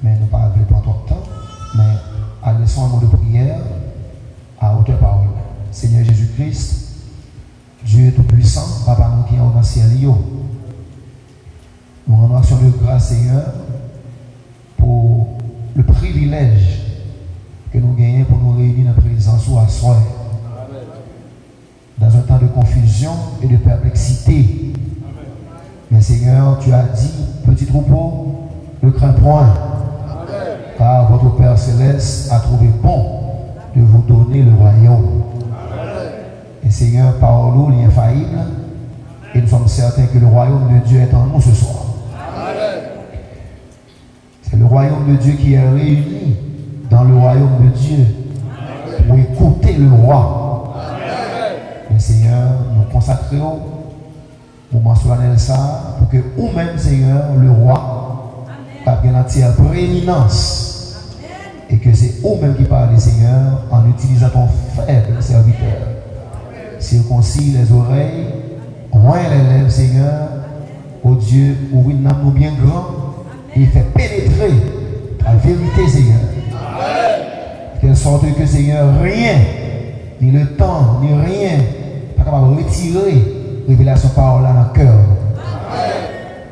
mais nous ne parlons pas trop de temps, mais adressons un mot de prière à haute parole. Seigneur Jésus-Christ, Dieu Tout-Puissant, Papa nous qui est dans le ciel, nous rendons action de grâce, Seigneur, pour le privilège que nous gagnons pour nous réunir dans la présence ou à soi. Dans un temps de confusion et de perplexité. Amen. Mais Seigneur, tu as dit, petit troupeau, ne crains point, car votre Père Céleste a trouvé bon de vous donner le royaume. Amen. Et Seigneur, parole est infaillible, et nous sommes certains que le royaume de Dieu est en nous ce soir. Amen. C'est le royaume de Dieu qui est réuni dans le royaume de Dieu pour écouter le roi. Mais Seigneur, nous consacrons au moment solennel ça pour que vous-même, Seigneur, le roi, ait une entière prééminence. Et que c'est vous-même qui parlez, Seigneur, en utilisant ton faible serviteur. Circoncis les oreilles, loin les lèvres, Seigneur, ô Dieu, ouvre une âme bien grand et fait pénétrer la vérité, Seigneur. De telle sorte que, Seigneur, rien, ni le temps, ni rien, pas capable de retirer révélation parole dans le cœur.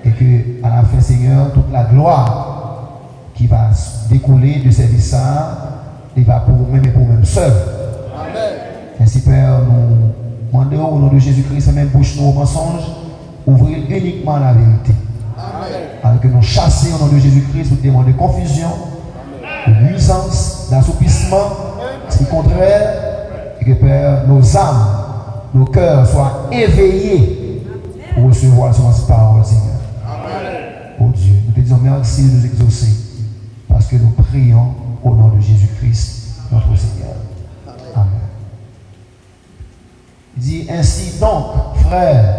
Et que, à la fin, Seigneur, toute la gloire qui va découler de service ça, il va pour vous-même et pour vous-même seul. Ainsi, Père, nous demandons au nom de Jésus-Christ, même bouche nos mensonges, ouvrir uniquement la vérité. Alors que nous chassons au nom de Jésus-Christ toute demande de confusion, de nuisance, d'assoupissement, ce qui est contraire, et que Père, nos âmes, nos cœurs soient éveillés pour recevoir cette parole, Seigneur. Oh Dieu, nous te disons merci de nous exaucer, parce que nous prions au nom de Jésus-Christ, notre Seigneur. Amen. Il dit ainsi donc, frères,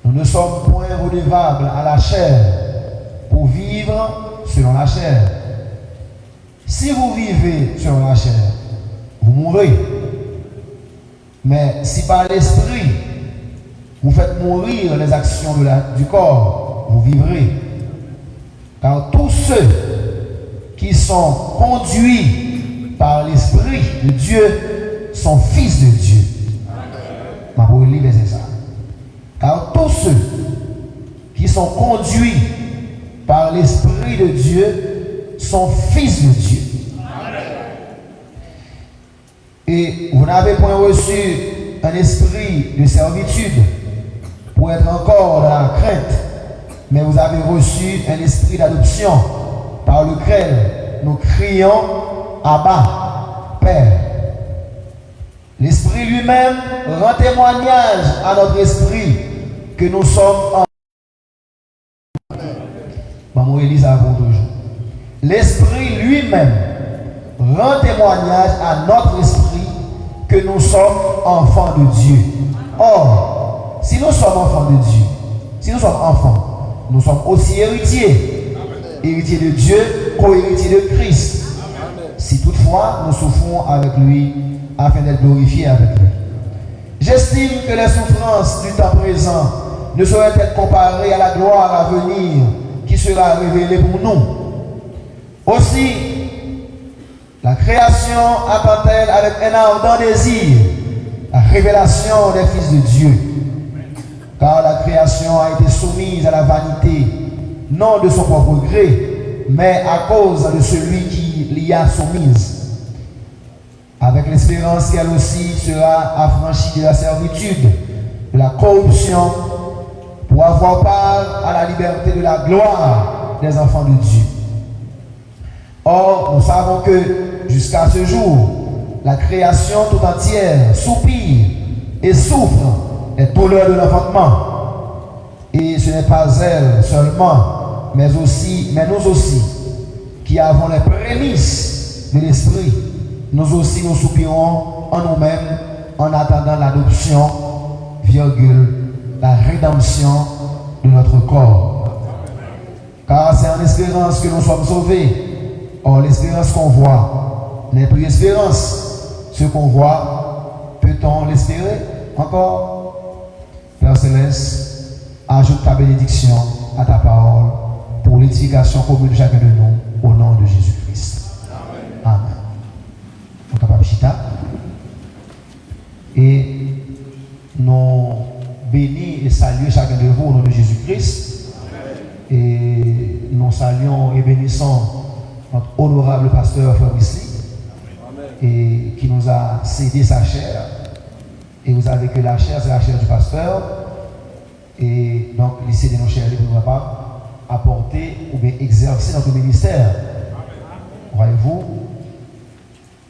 nous ne sommes point redevables à la chair pour vivre selon la chair. Si vous vivez selon la chair, vous mourrez. Mais si par l'esprit, vous faites mourir les actions du corps, vous vivrez. Car tous ceux qui sont conduits par l'esprit de Dieu sont fils de Dieu. Ma pour lire c'est ça. Car tous ceux qui sont conduits par l'esprit de Dieu sont fils de Dieu. Et vous n'avez point reçu un esprit de servitude pour être encore dans la crainte, mais vous avez reçu un esprit d'adoption par lequel nous crions Abba, Père. L'esprit lui-même rend témoignage à notre esprit que nous sommes en Maman Élise avant toujours. L'esprit lui-même rend témoignage à notre esprit que nous sommes enfants de Dieu. Or, si nous sommes enfants de Dieu, si nous sommes enfants, nous sommes aussi héritiers. Héritiers de Dieu, co-héritiers de Christ. Si toutefois nous souffrons avec lui afin d'être glorifiés avec lui. J'estime que les souffrances du temps présent ne sauraient être comparées à la gloire à venir qui sera révélée pour nous. Aussi, la création attend-elle avec un ardent désir la révélation des fils de Dieu. Car la création a été soumise à la vanité, non de son propre gré, mais à cause de celui qui l'y a soumise. Avec l'espérance qu'elle aussi sera affranchie de la servitude, de la corruption, pour avoir part à la liberté de la gloire des enfants de Dieu. Or, nous savons que jusqu'à ce jour, la création tout entière soupire et souffre des douleurs de l'enfantement. Et ce n'est pas elle seulement, mais nous aussi, qui avons les prémices de l'esprit, nous aussi nous soupirons en nous-mêmes en attendant l'adoption, la rédemption de notre corps. Car c'est en espérance que nous sommes sauvés. Or, l'espérance qu'on voit n'est plus espérance. Ce qu'on voit, peut-on l'espérer encore? Père Céleste, ajoute ta bénédiction à ta parole pour l'édification commune de chacun de nous. Jésus-Christ. Et nous saluons et bénissons notre honorable pasteur Fabrice et qui nous a cédé sa chair. Et vous savez que la chair, c'est la chair du pasteur. Et donc, il cède nos chairs pour nous apporter ou bien exercer notre ministère. Voyez-vous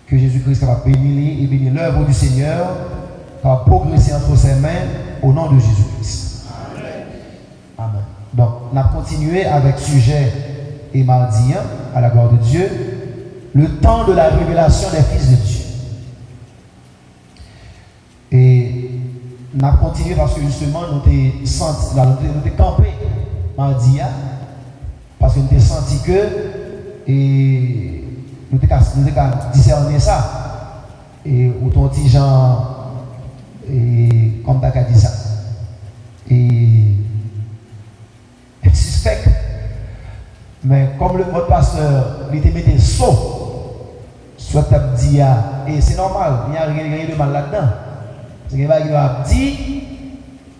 que Jésus-Christ est capable de bénir et bénir l'œuvre du Seigneur, capable de progresser entre ses mains au nom de Jésus-Christ. Amen. Donc, on a continué avec sujet et mardi, à la gloire de Dieu, le temps de la révélation des fils de Dieu. Et on a continué parce que justement, nous avons campé mardi, parce que nous avons senti que et nous avons discerné ça. Et autant de gens, et comme tu as dit ça, et suspect. Mais comme votre pasteur, il te mettait saut, soit tu as dit, et c'est normal, il n'y a rien de mal là-dedans. C'est qu'il a dit,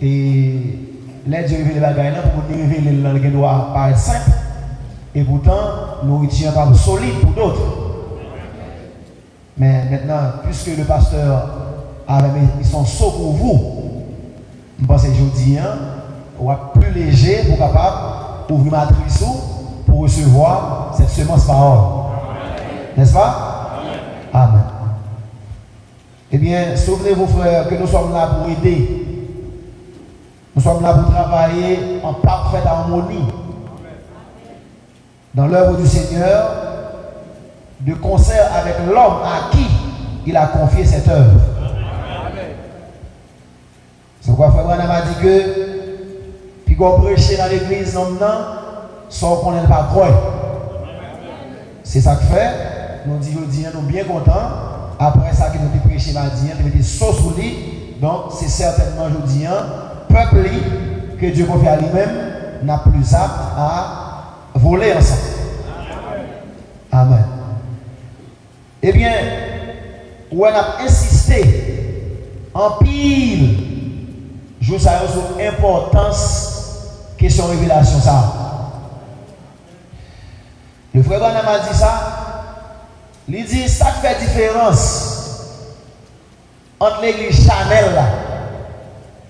et l'aide de révéler les bagages pour nous révéler le droit paraître simple, et pourtant, nous étions pas solides pour d'autres. Mais maintenant, puisque le pasteur avait mis son saut pour vous, je pense que aujourd'hui, on va plus léger pour capable ouvrir ma matrice pour recevoir cette semence parole. N'est-ce pas? Amen. Eh bien, souvenez-vous, frères, que nous sommes là pour aider. Nous sommes là pour travailler en parfaite harmonie dans l'œuvre du Seigneur, de concert avec l'homme à qui il a confié cette œuvre. C'est pourquoi Frère Branham a dit que, puis qu'on prêche dans l'église, non, sans qu'on n'ait pas croire. C'est ça que fait, nous disons, nous bien contents. Après ça, que nous avons prêché mardi, nous avons été sauce sous lui. Donc, c'est certainement aujourd'hui, peuple que Dieu confie à lui-même, n'a plus apte à voler ensemble. Amen. Eh bien, on a insisté en pile, je vous savez sur l'importance question révélation ça. Le frère Branham a dit ça. Il dit ça fait différence entre l'église Chanel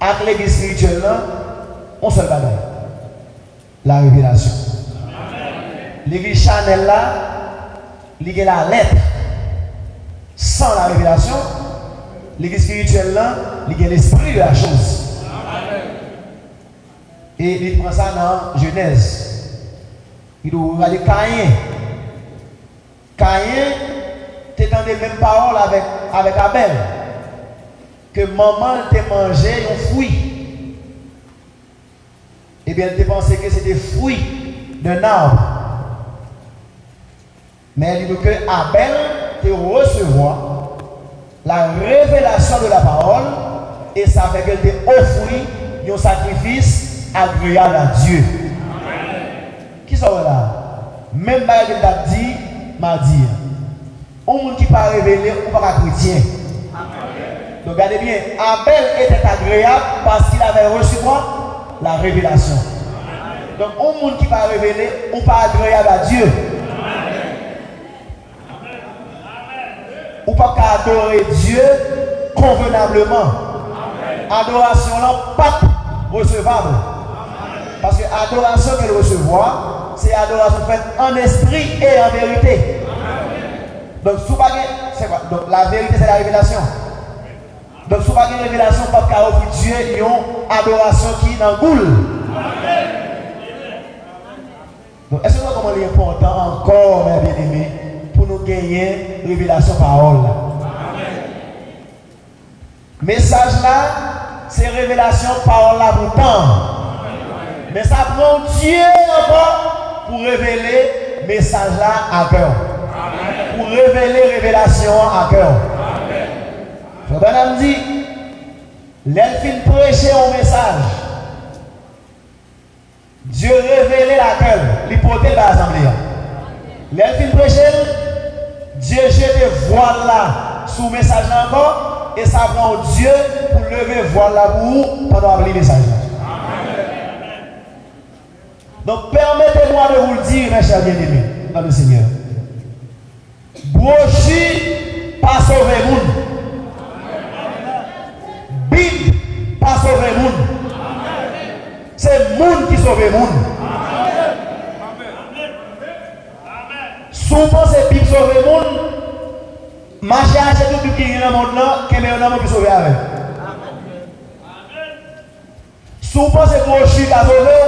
et l'église spirituelle là, on seul bagage. La révélation. L'église Chanel là, il y a la lettre. Sans la révélation, l'église spirituelle là, il y a l'esprit de la chose. Et il prend ça dans Genèse. Il doit regarder Caïn. Caïn, tu es dans les mêmes paroles avec Abel. Que maman t'a mangé un fruit. Eh bien, elle pensé que c'était fruit d'un arbre. Mais elle dit que Abel te recevoir la révélation de la parole et ça fait qu'elle te offrit un sacrifice agréable à Dieu. Amen. Qui sont là? Même si elle t'a dit, m'a dit. Un monde qui pas révélé ou pas chrétien. Amen. Donc regardez bien, Abel était agréable parce qu'il avait reçu quoi? La révélation. Amen. Donc un monde qui pas révélé ou pas agréable à Dieu. Ou pas qu'à adorer Dieu convenablement. Amen. Adoration là pas recevable. Amen. Parce que adoration qu'elle recevoir, c'est adoration faite en esprit et en vérité. Amen. Donc sous c'est quoi? Donc la vérité c'est la révélation. Donc sous pas une révélation pas qu'à offrir Dieu une adoration qui est dans goule. Donc est-ce que vous voyez comment il est important encore mes bien-aimés pour nous gagner révélation parole. Amen. Message là, c'est révélation parole là pour temps. Mais ça prend Dieu encore pour révéler message là à cœur. Pour révéler révélation à cœur. Frère Branham dit, l'elfine prêcher un message. Dieu révélait la cœur, l'hypothèse de l'assemblée. L'elfine prêcher, Dieu jette voile là sous le message là encore et ça prend Dieu pour lever voile là pour vous pendant le message là. Donc permettez-moi de vous le dire, mes chers bien-aimés, dans le Seigneur. Brochi, pas sauver le monde. Bible, pas sauver le monde. C'est le monde qui sauve le monde. Souvent, c'est Bible sauver le monde. Marcher à tout le qui est dans le monde là, qu'il y a un homme qui sauve avec. Souvent, c'est Brochi qui a sauvé.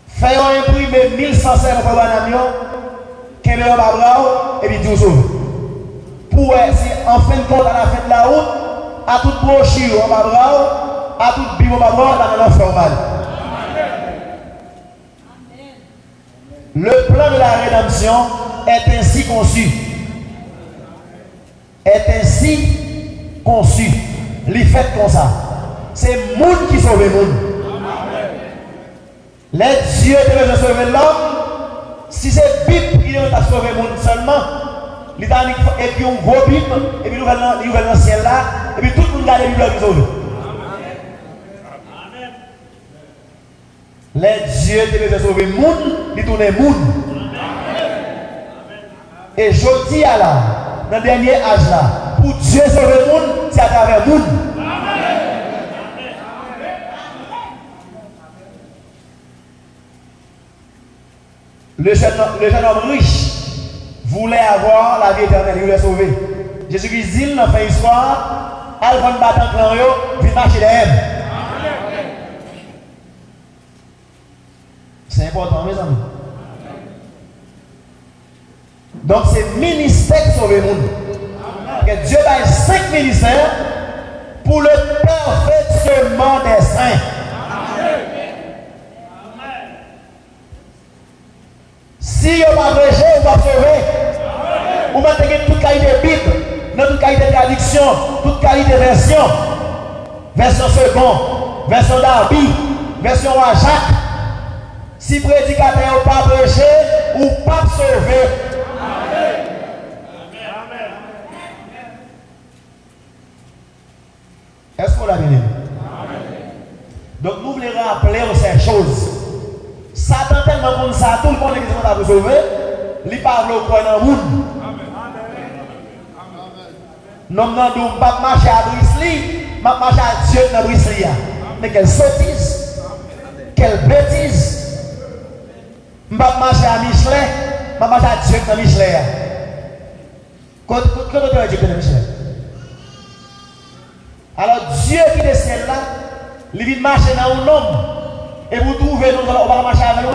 Faire imprimer 1100 cents pour un avion, qu'il y a un babra et puis tout sauve. Pour en fin de compte, à la fin de la route, à toute brochure en babra, à toute bible en babra, dans l'enfer mal. Le plan de la rédemption est ainsi conçu. Est ainsi conçu. Les fait comme ça. C'est le monde qui sauve le monde. Les dieux devaient sauver l'homme. Si c'est Bible qui devait sauver le monde seulement, et puis un gros Bible, et puis nous allons dans le ciel là, et puis tout le monde garde les Bibles qui sauvent. Les dieux devaient sauver le monde, ils tournent le monde. Et je dis à là, dans le dernier âge là, pour Dieu sauver le monde, c'est à travers le monde. Le jeune homme riche voulait avoir la vie éternelle, il voulait sauver. Jésus-Christ dit dans la fin de l'histoire, Alphonse battant clan, puis marcher derrière. C'est important, mes amis. Donc, c'est ministère qui sauve le monde. Que Dieu a 5 ministères pour le perfectionnement des saints. Si vous ne prêchez, vous ne sauver. Vous mettez toute qualité de Bible, toute qualité de traduction, toute qualité de version. Version second, version d'Arbi, version à Jacques. Si le prédicateur n'a pas prêché, ou pas sauver. Est-ce qu'on l'a bien? Donc nous voulons rappeler ces choses. Satan tellement comme ça, tout le monde qui est sauver, il parle au coin dans le monde. Non, non, nous ne pas marcher à Brisli, mais marcher à Dieu dans Brisli. Mais quelle sottise, quelle bêtise. Je ne pas marcher à Michelin, mais marcher à Dieu dans Michelin. Quand tu as Dieu dans Michelin? Alors Dieu qui est ciel là, il vient marcher dans un homme. Et vous trouvez, nous allons marcher avec nous.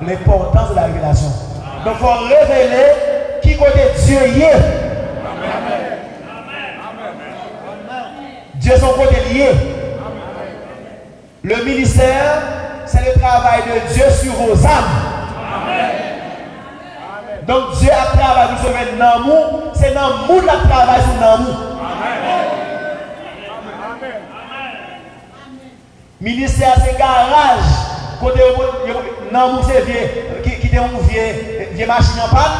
L'importance de la révélation. Donc, il faut révéler qui côté Dieu y est. Dieu son côté lié. Le ministère, c'est le travail de Dieu sur vos âmes. Donc Dieu a travaillé sur sauver l'amour, c'est l'amour qui a travaillé sur l'amour. Ministère c'est garage, côté l'amour c'est vieux, qui est une vieille machine en panne.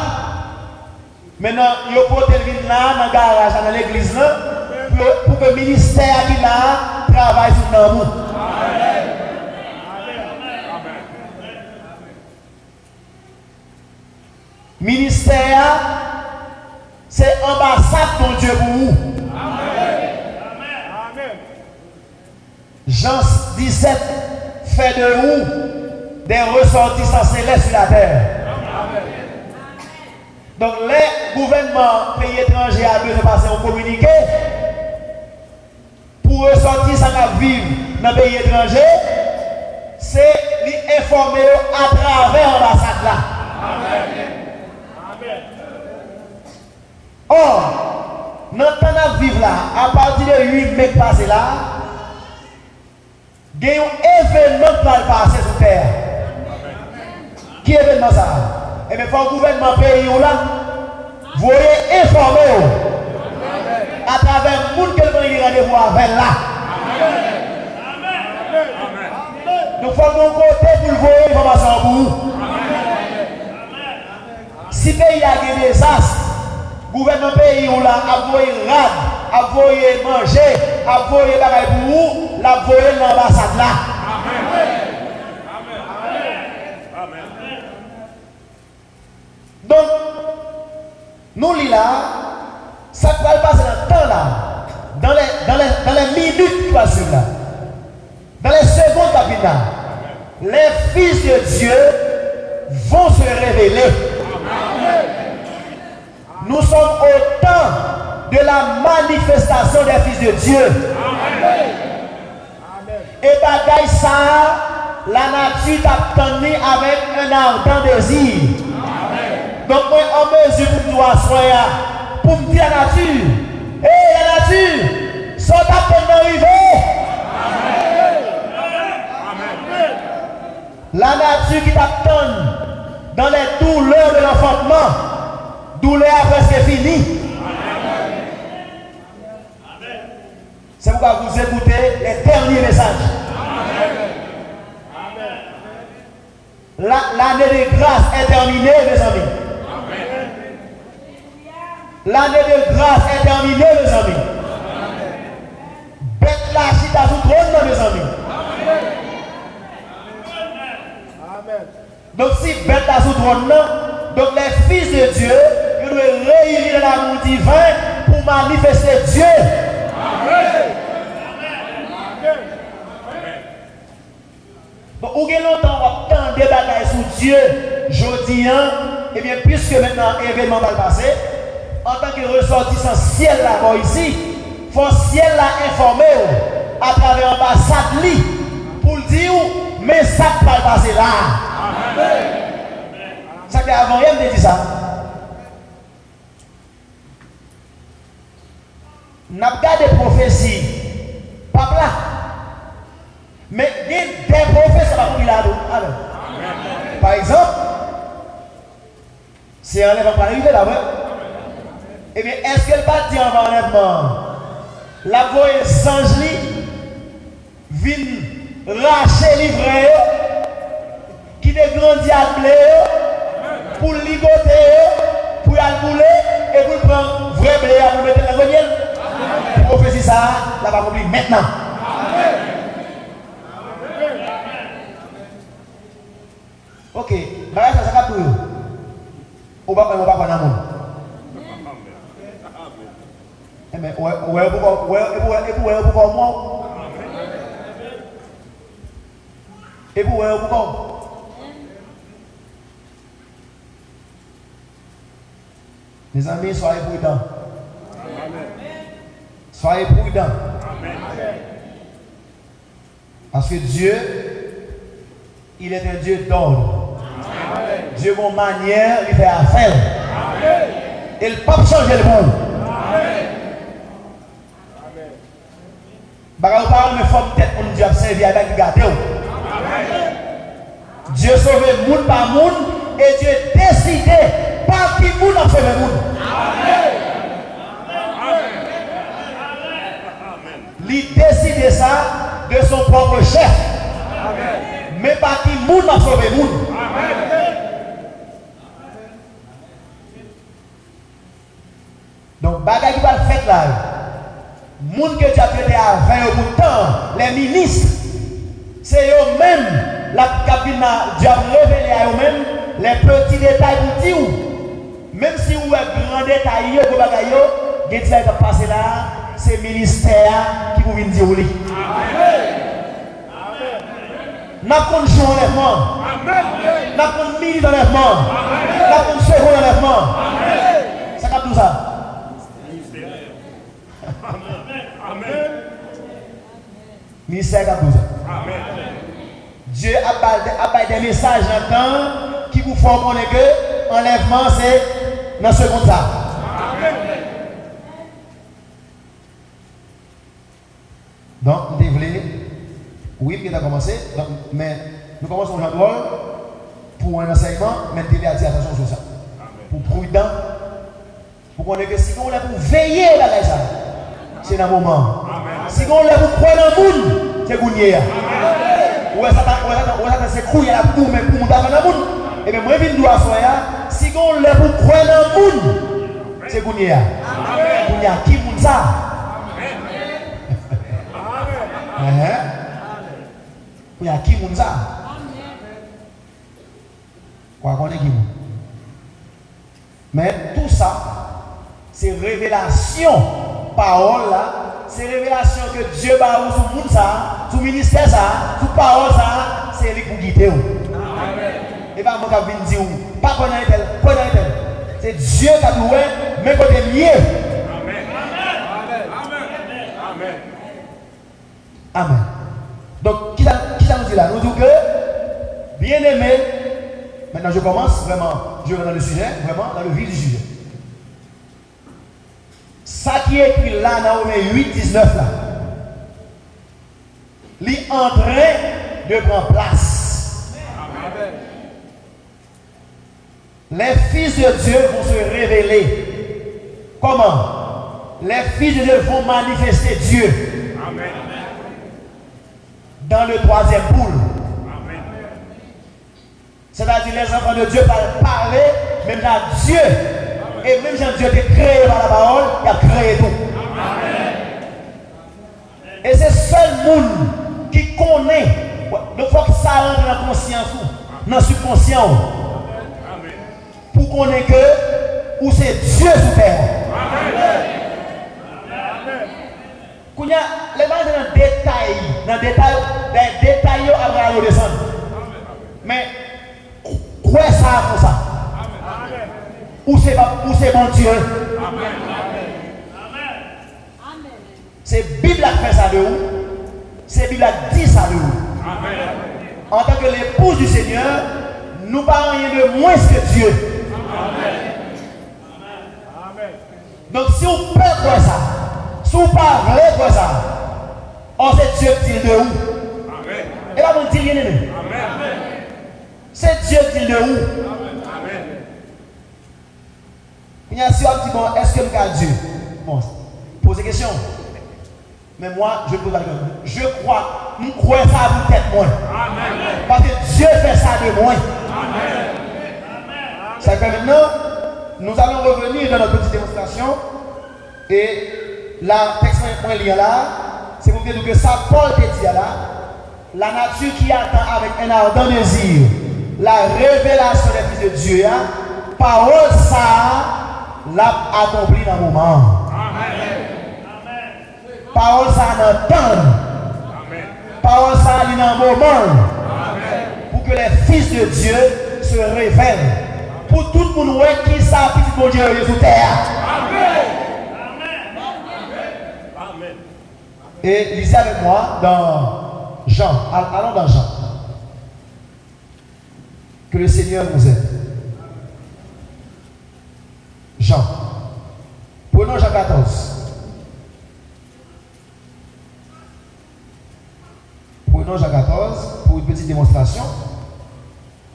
Maintenant, il faut porter le là dans le garage, dans l'église là, pour que le ministère qui là travaille sur l'amour. Ministère, c'est ambassade de Dieu pour vous. Jean 17 fait de vous des ressortissants célestes sur la terre. Donc les gouvernements pays étrangers ont besoin de passer au communiqué pour ressortir ça vivre dans le pays étranger, c'est l'informer à travers l'ambassade là. Or, dans le temps de vivre là, à partir de 8 mai passé là, il y a un événement qui va passer sur terre. Qui est événement ça? Et bien, il faut que le gouvernement pays là, vous voyez informer à travers le monde que vous avez rendez-vous avec là. Donc, il faut que nous côté pour le voir l'information pour vous. Si le pays a des désastres, gouvernement pays ou là a voyé rad, a voyé manger, a voyé bagaille pour vous, la voyé l'ambassade là. Donc, nous là, ça va passer dans le temps là, dans les minutes qui vont suivre là, dans les secondes qui viennent là, les fils de Dieu vont se révéler. Nous sommes au temps de la manifestation des fils de Dieu. Et bagaille ça, la nature t'attend avec un ardent désir. Donc, moi, en mesure pour nous asseoir, pour me dire la nature, hé, la nature, sont à peine d'arriver. La nature qui t'attend dans les douleurs de l'enfantement, douleur presque finie. C'est pourquoi vous écoutez les derniers messages. L'année de grâce est terminée, mes amis. L'année de grâce est terminée, mes amis. Bête la chita sous trône, mes amis. Donc si bête la sous trône, donc les fils de Dieu, ils doivent réunir l'amour divin pour manifester Dieu. Bon, où est longtemps on attend des bagailles sur Dieu, jeudi, et bien puisque maintenant l'événement va passer, en tant que ressortissant ciel là-bas ici, il faut ciel là informer à travers l'ambassade pour dire mais ça va passer là. Ça fait avant rien de dire ça. N'a pas de prophétie, pas là. Mais il y a des prophéties qui là. Par exemple, c'est un enlèvement pas arrivé là, eh bien, est-ce qu'elle va dire en enlèvement? La voix sans lit vient racher livre qui est grandi à blé pour ligoter, pour y bouler et pour prendre vrai blé à vous mettre dans la grenière. Pour prophétie ça, là va compris maintenant. Ok, bah ça va tout. On va pas dans le monde. Mais pourquoi moi? Et pourquoi? Les amis, soyez prudents. Soyez prudents. Parce que Dieu, il est un Dieu d'ordre. Dieu, mon manière, il fait affaire. Et il ne peut pas changer le monde. Bagarre parle mais forme tête pour Dieu servir avec garder. Dieu sauve le monde par monde et Dieu décide par qui monde a sauvé le monde. Il décide ça de son propre chef. Mais par qui monde a sauvé le monde. Donc bagarre qui va le faire là. Moun que tu as traité avec au bout de temps, les ministres, c'est eux-mêmes, la cabine Dieu a révélé à eux-mêmes les petits détails pour dire. Même si vous êtes grand détail, vous avez des choses qui passent là, c'est le ministère qui vous vient dire. Nous avons joué enlèvement, nous avons mis enlèvement, nous avons second enlèvement. Ça capte tout ça. Ministère Gabouza. Dieu a des messages en temps qui vous font connaître que l'enlèvement c'est dans ce second ça. Donc, développer, oui, qui a commencé, donc, mais nous commençons aujourd'hui pour un enseignement, mais devez attirer attention sur ça. Pour prudent, pour qu'on ait que si on est pour veiller là, c'est dans le moment. Si on est pour croire dans le monde, c'est gougné. Ou est-ce que c'est couille à la boue, mais pour monter dans le monde. Et bien, moi, je viens de dire, si on est pour croire dans le monde, c'est Kounia. Kounia, qui moun ça? Kounia, qui moun ça? Quoi qu'on est qui moun? Mais tout ça, c'est révélation, parole là, c'est révélation que Dieu va vous sur le monde ça, sur le ministère ça, sur la parole ça, c'est lui pour guider. Et pas moi qui viens dire, pas connaître tel, connaître tel. C'est Dieu qui a doué, mais côté lié. Amen. Amen. Amen. Donc, qui ça nous dit là? Nous disons que, bien aimé, maintenant je commence vraiment, je vais dans le sujet, vraiment dans le vif du sujet. Ça qui est écrit là dans Romains 8, 19 là, il est en train de prendre place. Amen. Les fils de Dieu vont se révéler. Comment? Les fils de Dieu vont manifester Dieu. Amen. Dans le troisième boule. Amen. C'est-à-dire les enfants de Dieu vont parler, même dans Dieu. Amen. Et même quand Dieu est créé par la parole, il a créé tout. Amen. Et c'est seul monde qui connaît. Donc il faut que ça rentre dans la conscience, dans le subconscient. Pour qu'on ait que, où c'est Dieu sur terre. Amen. Quand il y a les gens dans le détail, les détails après le descendre. Mais, quoi ça pour ça? Où c'est bon Dieu? C'est la Bible qui fait ça de où? C'est la Bible qui dit ça de où? En tant que l'épouse du Seigneur, nous parlons rien de moins que Dieu. Amen. Donc si vous prenez quoi ça, si vous parlez quoi ça, on sait Dieu qui dit de où? Amen. Et là on dit rien de nous. C'est Dieu qui dit de où? Amen. Il y a si on dit bon, est-ce que nous avons Dieu? Bon, posez question. Mais moi, je pose la question. Je crois ça peut-être moins. Amen. Parce que Dieu fait ça de moi. Amen. Ça fait maintenant, nous allons revenir dans notre petite démonstration. Et la texte point lié là, c'est pour dire que ça, Paul te dit là, la nature qui attend avec un ardent désir la révélation des fils de Dieu, parole ça l'a accompli dans le moment. Amen. Parole ça n'entend. Parole ça lit dans le moment. Amen. Pour que les fils de Dieu se révèlent. Pour tout le monde qui savent que mon Dieu est sur terre. Amen. Amen. Et lisez avec moi dans Jean. Allons dans Jean. Que le Seigneur nous aide. Jean. Prenons Jean 14. Prenons Jean 14 pour une petite démonstration.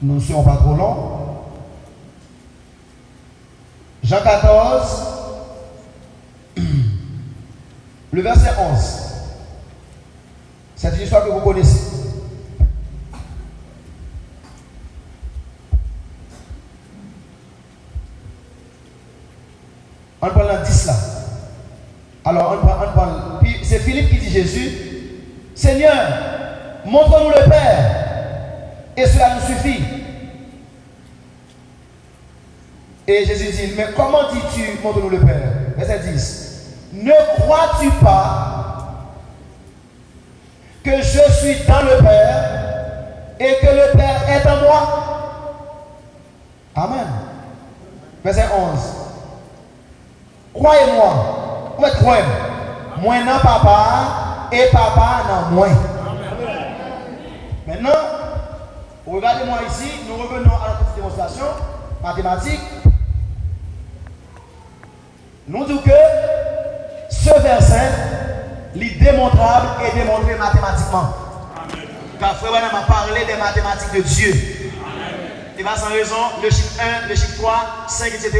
Nous ne serons pas trop longs. Jean 14, le verset 11. C'est une histoire que vous connaissez. On prend la 10 là. Alors on prend. Puis c'est Philippe qui dit Jésus, Seigneur, montre-nous le Père, et cela nous suffit. Et Jésus dit, mais comment dis-tu, montre-nous le Père? Verset 10. Ne crois-tu pas que je suis dans le Père et que le Père est en moi? Amen. Verset 11. Croyez-moi. Vous croyez. Moi non papa et papa non moi. Maintenant, regardez-moi ici, nous revenons à la petite démonstration mathématique. Nous disons que ce verset est démontrable et démontré mathématiquement. Amen. Car frère m'a parlé des mathématiques de Dieu. Amen. Et pas sans raison, le chiffre 1, le chiffre 3, 5, etc.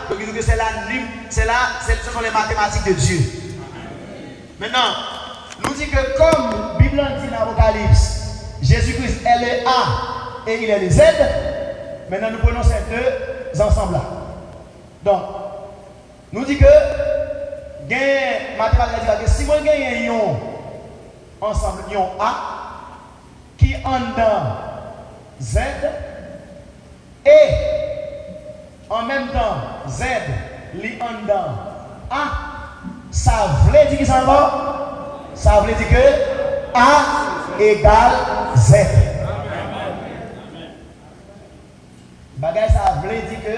Donc il dit que c'est ce sont les mathématiques de Dieu. Amen. Maintenant, nous dit que comme la Bible dit dans l'Apocalypse, Jésus-Christ est le A et il est le Z, maintenant nous prenons ces deux ensemble là. Donc, nous dit que mathématiques dit que si moi gagne un ensemble ion A qui en dans Z et en même temps Z li en dans A, ça veut dire que ça va? Ça veut dire que A égale Z. Bagay ça veut dire que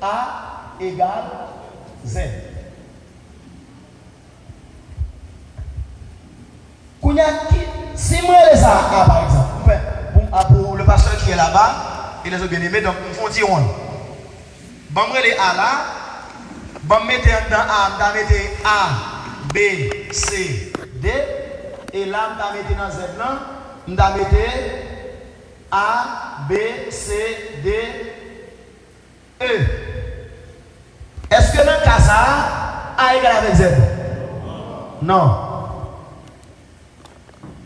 A égale Z. Si moi les ça A par exemple, pour le pasteur qui est là-bas, et les autres bien-aimés, donc nous font dire on. Bon, moi les A là, bon, mettez dans A, mettez A, B, C, D, et là, mettez dans Z là, mettez A, B, C, D, E. Est-ce que dans le cas ça, A égale avec Z? Non.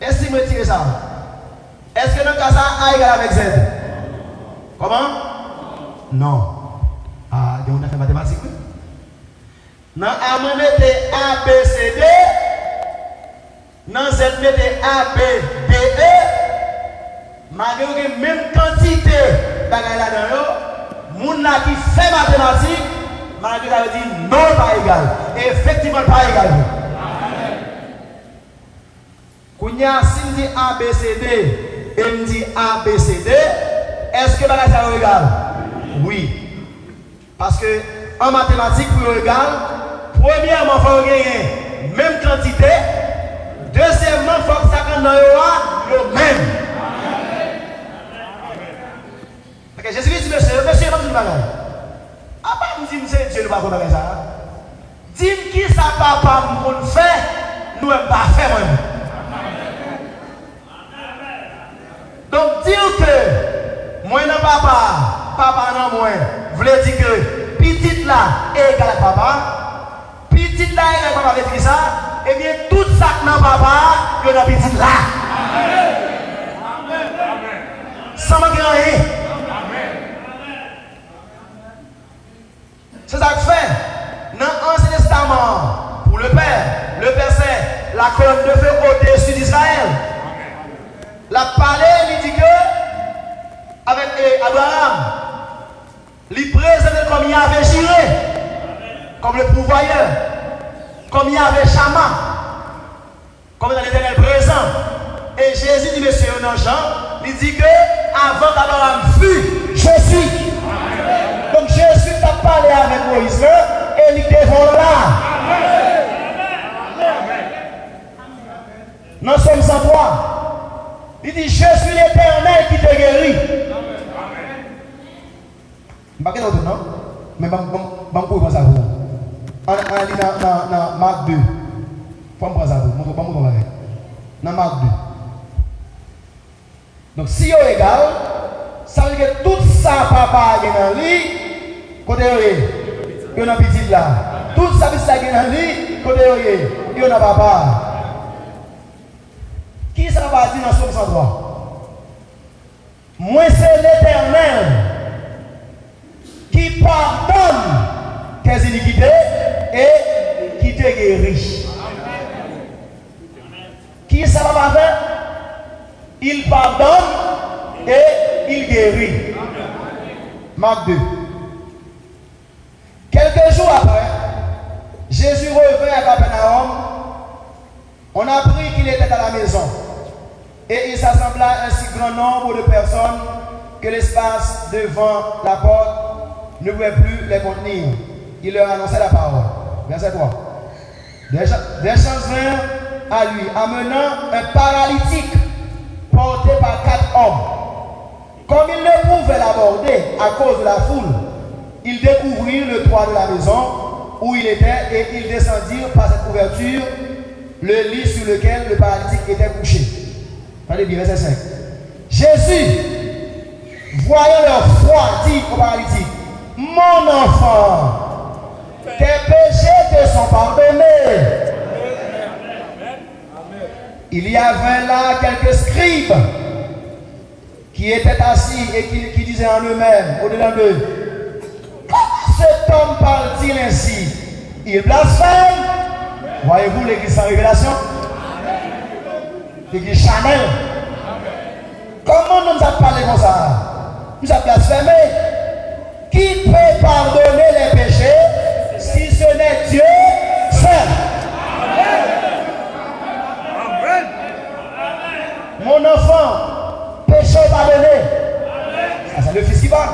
Est-ce que vous tirez ça? Est-ce que dans le cas ça, A égale avec Z? Comment? Non. Ah, on a fait mathématiques. Dans A, vous mettez A, B, C, D. Dans Z, vous mettez A, B, D, E. Malgré la même quantité de là-dedans, les gens qui fait mathématiques, malgré ça veut dire non pas égal. Et effectivement pas égal. Kounya, si je dis A, B, C, D, et je dis A, B, C, D, est-ce que ça est égal? Oui. Parce que en mathématiques, pour égal, premièrement, il faut gagner même quantité. Deuxièmement, il faut que ça soit le même. Ok, Jésus dit, monsieur, pas une bagarre. Ah, pas me dire, monsieur, Dieu ne va pas faire ça. Dis-moi qui ça papa me fait, nous ne pas faire même. Donc, dire que moi non papa non moi, voulait dire que petite là est égal à papa, petite là est égal à papa, veut dire ça, et bien tout ça non papa, il y a petite là. Sans manquer rien. C'est ça que fait. Dans l'Ancien Testament, pour le Père c'est la colonne de feu au-dessus d'Israël. La parole, il dit que, avec Abraham, il présente comme il avait géré, comme le pourvoyeur, comme il avait Chama, comme dans l'Éternel présent. Et Jésus dit, monsieur, dans Jean, il dit que, avant qu'Abraham fût, je suis. Donc Jésus a parlé avec Moïse et il est devant là. Nous sommes en toi. Il dit, je suis l'Éternel qui te guérit. Je ne sais pas non, mais je vais vous ça. On lit dans Marc 2. Je vais vous ça. Dans Marc 2. Donc si vous égal, ça veut dire que tout ça, papa, est dans lui, côté il y a un petit là. Tout ça, est dans lui, côté il y a un papa. Qui ça va dire dans Somme 103? Moi, c'est l'Éternel qui pardonne tes iniquités et qui te guérit. Qui ça va faire? Il pardonne et il guérit. Marc 2. Quelques jours après, Jésus revint à Capernaum. On a appris qu'il était à la maison. Et il s'assembla un si grand nombre de personnes que l'espace devant la porte ne pouvait plus les contenir. Il leur annonçait la parole. Verset 3. Des gens vinrent à lui, amenant un paralytique porté par 4 hommes. Comme ils ne pouvaient l'aborder à cause de la foule, ils découvrirent le toit de la maison où il était et ils descendirent par cette ouverture le lit sur lequel le paralytique était couché. Regardez bien, verset 5. Jésus, voyant leur foi, dit au paralytique, mon enfant, tes péchés te sont pardonnés. Il y avait là quelques scribes qui étaient assis et qui disaient en eux-mêmes, au-delà d'eux, cet homme parle-t-il ainsi? Il blasphème. Voyez-vous l'église sans révélation? L'église Chanel. Comment nous avons parlé comme ça? Nous avons blasphémé. Qui peut pardonner les péchés si ce n'est Dieu seul? Mon enfant, péché pardonné. C'est le Fils qui parle.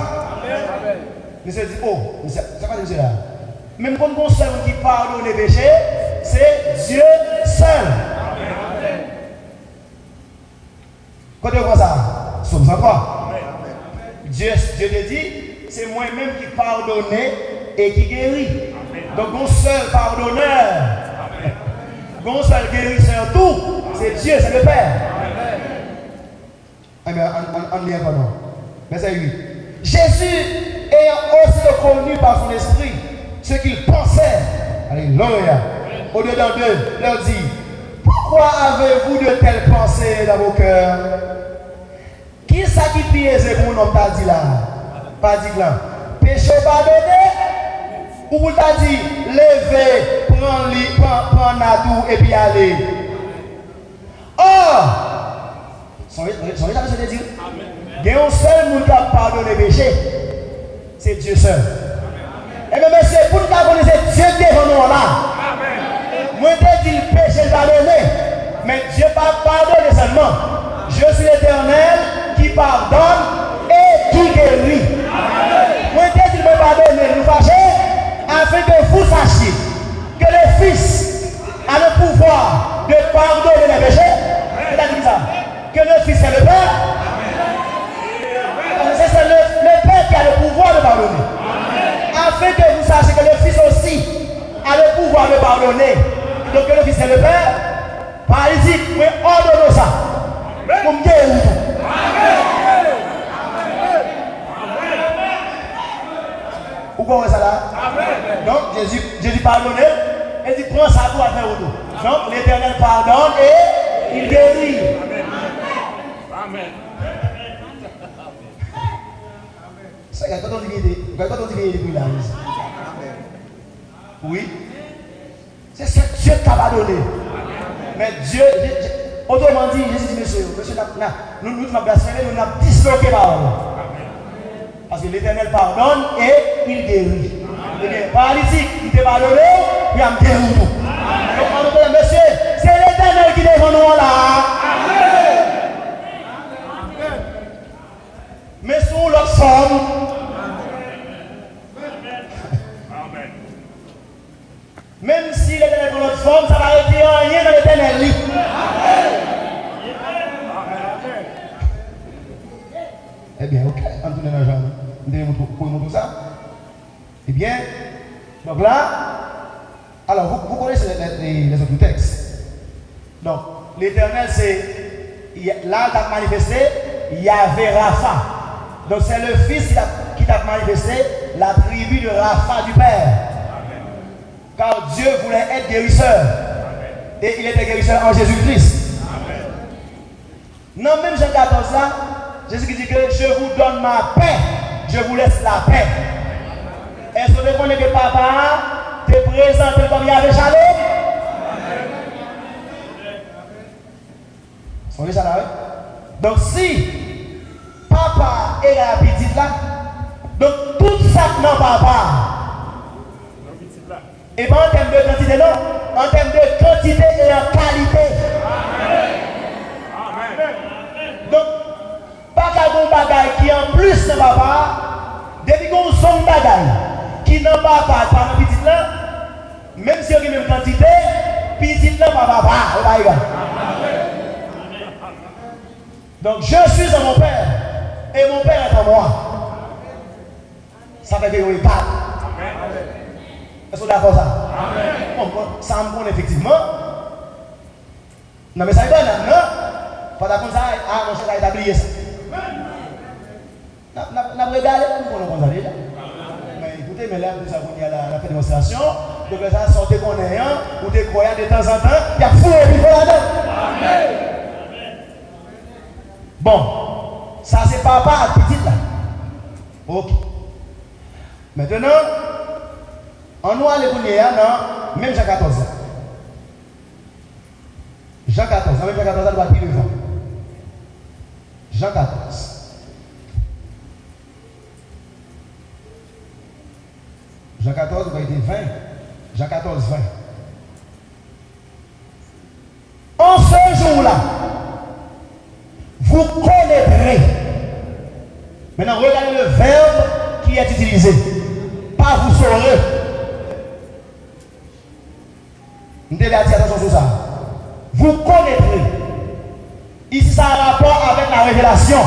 Monsieur dit, oh, c'est pas Dieu là. Même quand on sait qui pardonne les péchés, c'est Dieu seul. Quand on voit ça, Somme 103. Dieu te dit, c'est moi-même qui pardonne et qui guérit. Donc, mon seul pardonneur, mon seul guérisseur, tout, c'est Dieu, c'est le Père. Eh bien, on lit encore non. Verset 8. Jésus ayant aussi reconnu par son esprit ce qu'il pensait, alléluia, au-dedans d'eux, leur dit, pourquoi avez-vous de telles pensées dans vos cœurs? Qui ça qui piège pour nous t'a dit là? Pas dit là. Péché pardonné? Ou vous t'a dit, levez, prends Nadou et puis allez. Or, son déjà je te dire, il y a un seul monde qui a pardonné le péché, c'est Dieu seul. Et bien, monsieur, pour nous connaître Dieu devant nous là, moi je dis le péché pardonné, mais Dieu ne pas pardonner seulement. Je suis l'Éternel qui pardonne et qui guérit. Moi je dis me pardonner, nous fâcher, afin que vous sachiez que le Fils a le pouvoir de pardonner les péchés. C'est-à-dire ça, que le Fils est le Père. C'est le Père qui a le pouvoir de pardonner. Afin que vous sachiez que le Fils aussi a le pouvoir de pardonner. Donc que le Fils est le Père. Par ici, vous ordonnez ça. Pour me guérir. Vous comprenez ça là? Donc Jésus pardonne. Et dit prends ça pour faire autour. Donc l'Éternel pardonne et il guérit. Amen. Ça, quand on dit depuis là. Oui. C'est ce que Dieu t'a pardonné. Mais Dieu, autrement dit, Jésus dit, monsieur, nous avons blasphémé, nous avons disloqué la parole. Parce que l'Éternel pardonne et il guérit. Paralytique, il t'a pardonné, il a guéri. Donc, monsieur, c'est l'Éternel qui est devant nous là. Mais sous l'autre forme. Même si l'Éternel prend notre forme, ça va retirer rien dans l'Éternel. Eh bien, ok, on tourne dans la jambe. Vous montrer ça? Eh bien, donc là, alors vous connaissez les autres textes. Donc, l'Éternel, c'est, là, il a manifesté, il y avait Rapha. Donc, c'est le Fils qui t'a manifesté la tribu de Rapha du Père. Car Dieu voulait être guérisseur. Et il était guérisseur en Jésus-Christ. Non, même Jean 14 là, Jésus qui dit que je vous donne ma paix, je vous laisse la paix. Est-ce que vous connaissez que papa te présente comme il y avait Shalom? On est ça là, oui? Donc si papa est la petite là, donc tout ça non papa. Et bien en termes de quantité, non, en termes de quantité et en qualité. Amen. Donc, pas qu'à un bagage qui en plus de papa, depuis qu'on son bagage qui n'a pas par la petite là, même si on a la même quantité, petite là, papa, donc je suis en mon père et mon père est en moi. Ça fait que vous êtes quatre. Est-ce que vous êtes d'accord ça? Bon, ça me prend effectivement. Non mais ça est bon, non? Pas d'accord ça, ah mon cher a établi ça. N'a regardé pour nous comme ça déjà. Mais écoutez, mais là, nous avons la fait démonstration. Donc ça sortait qu'on est un, ou des croyants de temps en temps, il y a fou et puis là-dedans. Bon, ça c'est papa à petite là. Ok. Maintenant, On nous allons dans même Jean 14. Jean 14, même Jean 14, doit dire devant. Jean 14. Jean 14, va être 20. Jean 14, 20. En ce jour-là, vous connaîtrez. Maintenant, regardez le verbe qui est utilisé. Pas vous saurez. Nous devons attirer attention sur ça. Vous connaîtrez. Ici, ça a un rapport avec la révélation.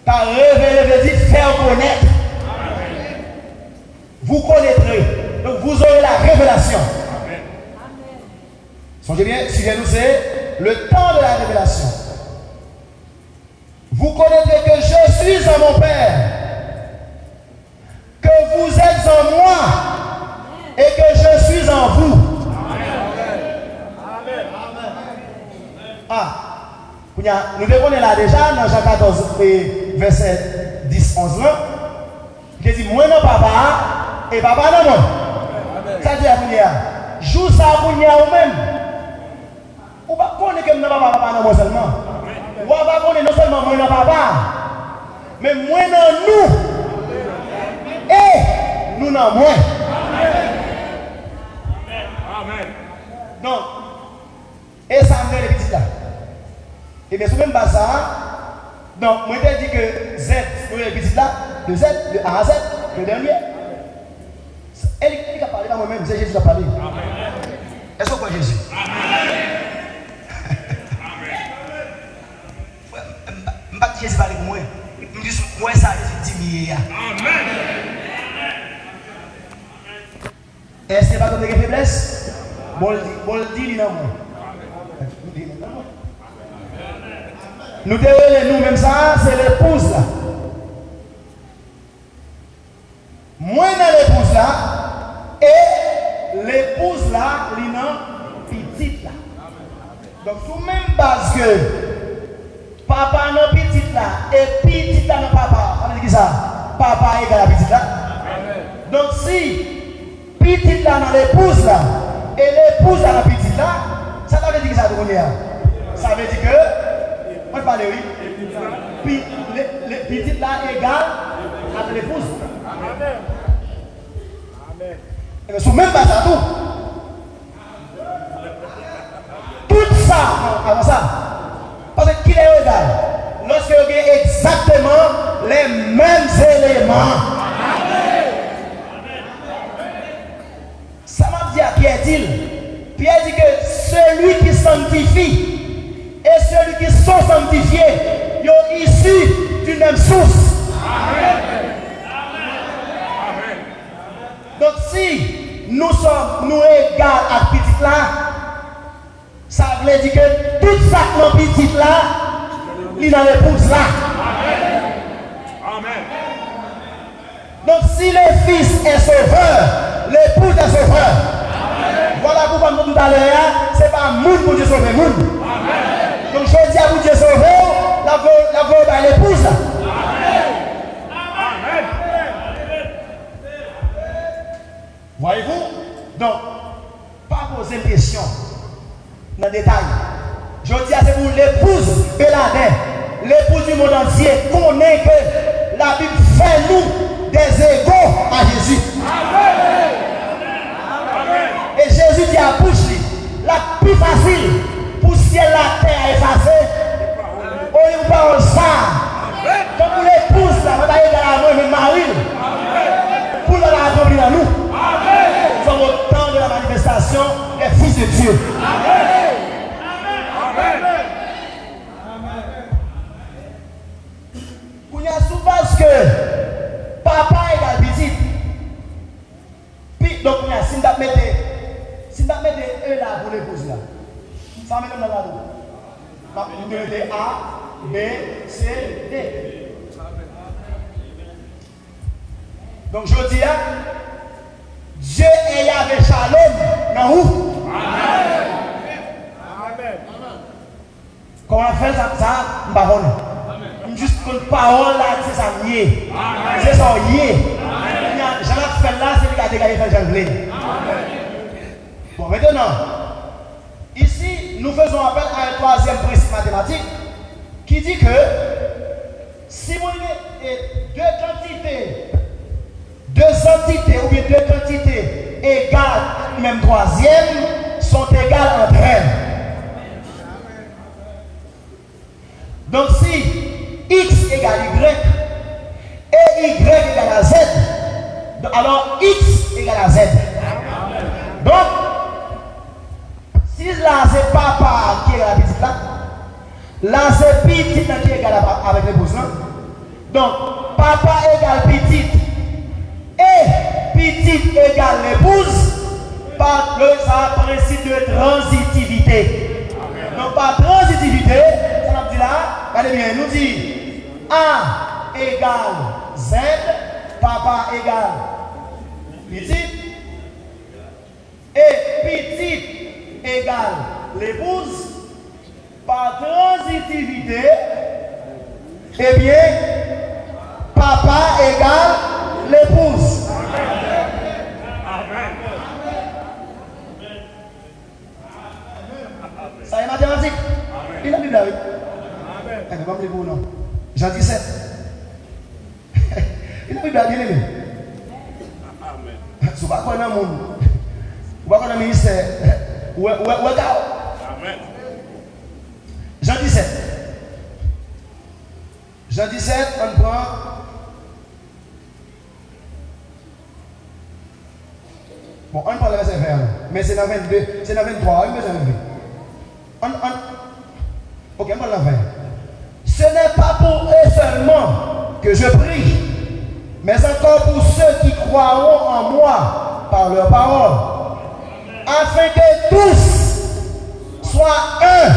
Car révéler veut dire faire connaître. Vous connaîtrez. Donc, vous aurez la révélation. Songez bien, suivez-nous, c'est le temps de la révélation. Vous connaîtrez que je suis en mon Père, que vous êtes en moi et que je suis en vous. Amen. Ah, nous devons là déjà dans Jean 14, verset 10-11 là. Il dit, moi non papa et papa non moi. Ça dit à vous, joue ça à vous même. Ou pas connaître que nous n'avons pas papa non seulement. Ou pas connaître non seulement moi non papa, mais moi non nous. Et nous non moi. Amen. Donc, et ça me fait les petits là. Et bien, sur même base ça, donc, moi je dis que Z, les petits là, le Z, le A à Z, le dernier. Elle qui a parlé dans moi-même, c'est Jésus qui a parlé. Est-ce que vous croyez Jésus? Je ne pas Jésus parler pour moi. Je dis, moi ça, Jésus dit, amen. Est-ce que pas de faiblesse? Bon, le dit, non, moi. Nous devons nous-mêmes ça, c'est l'épouse là. Moi dans l'épouse là, et l'épouse là, il est petite là. Donc, sous même base que papa non petite là, et petite là non papa, on dit ça, papa égale à petite là. Donc, si petite là dans l'épouse là, et l'épouse dans la petite là, ça veut dire que ça veut dire. Ça veut dire que, on va parler oui, les petites là égale à l'épouse. Amen. Mais sous même base à tout ça, avant ça, parce que qui est égal, lorsque vous avez exactement les mêmes éléments. Ça m'a dit à Pierre dit, Pierre dit que celui qui sanctifie et celui qui sont sanctifiés, ils sont issus d'une même source. Amen. Donc si nous sommes égaux à petite là, ça veut dire que tout ça dans petite là, il est dans l'épouse là. Amen. Donc si le fils est sauveur, l'épouse est sauveur. Voilà pourquoi nous tout à l'heure, ce n'est pas monde pour Dieu sauver monde. Donc je dis à vous Dieu sauver, la veuve à l'épouse. Amen. Voyez-vous? Donc, pas poser une question dans le détail. Je dis à c'est pour l'épouse Béladin, l'épouse du monde entier, connaît que la Bible fait nous des égaux à Jésus. Amen. Et Jésus dit à bouche, la plus facile pour ciel la terre à effacer, on parle ça. Comme pour l'épouse, on va aller dans la main, mais Marie, pour la remplir à nous. Nous sommes au temps de la manifestation des fils de Dieu. Amen. Vous n'y a souvent que papa égale petit. Puis, donc, si vous mettez eux là pour l'épouse là, ça met dans la roue. Vous mettez A, B, C, D. Donc, je dis, Dieu et Yahvé Shalom dans où? Amen. Comment on fait ça? Parole. Juste une parole là, c'est ça lié. C'est ça lié. fait là, c'est lui qui a dégagé le janvier. Bon, maintenant, ici, nous faisons appel à un troisième principe mathématique qui dit que si vous avez deux entités ou bien deux quantités égales, même troisième, sont égales entre elles. Donc si X égale Y et Y égale à Z, alors X égale à Z. Donc, si là c'est papa qui est la petite là c'est petite qui est égale avec l'épouse là. Donc, papa égale petite et petite égale l'épouse par le principe de transitivité. Donc, par transitivité, ça nous dit là, regardez bien, nous dit A égale Z, papa égale petite, et petite égale l'épouse, par transitivité, eh bien, papa égale l'épouse. Ça est mathématique. Il a Bible là, oui. Elle ne va pas me dire non. Jean 17. Il a Bible là, bien aimé. Si vous ne connaissez pas le monde, vous ne connaissez pas le ministère, où est Amen. Jean 17. Jean 17, on prend. Bon, on prend le verset 20, mais c'est dans 22, c'est dans 23, il me semble. Ok, on prend le 20. Ce n'est pas pour eux seulement que je prie, mais encore pour ceux qui croiront en moi par leur parole, afin que tous soient un,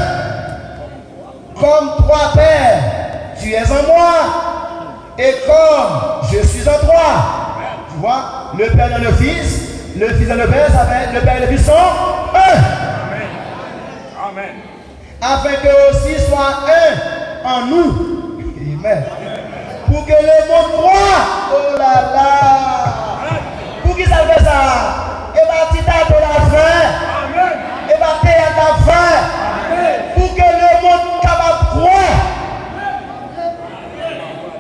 comme toi, Père, tu es en moi, et comme je suis en toi. Tu vois, le Père dans le Fils et le Père, ça fait le Père et le Fils sont un. Amen. Afin que aussi soit un en nous. Amen. Pour que le monde croit. Oh là là. Pour qui ça fait ça? Et bien, tu as de la fin. Et bien, tu as de la fin. Pour que le monde capable de croire.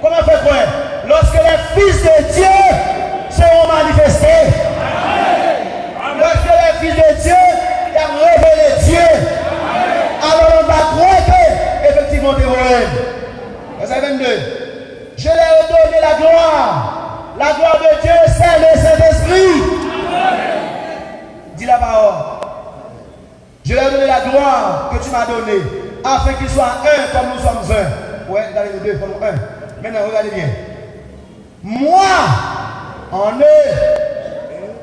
Comment faire croire? Lorsque les fils de Dieu seront manifestés. Lorsque les fils de Dieu ont révélé Dieu. Alors on va croire que effectivement tu es vrai. Verset 22. Je leur ai donné la gloire. La gloire de Dieu, c'est le Saint-Esprit. Dis la parole. Je leur ai donné la gloire que tu m'as donnée, afin qu'ils soient un comme nous sommes un. Ouais, regardez les deux comme un. Maintenant, regardez bien. Moi en eux,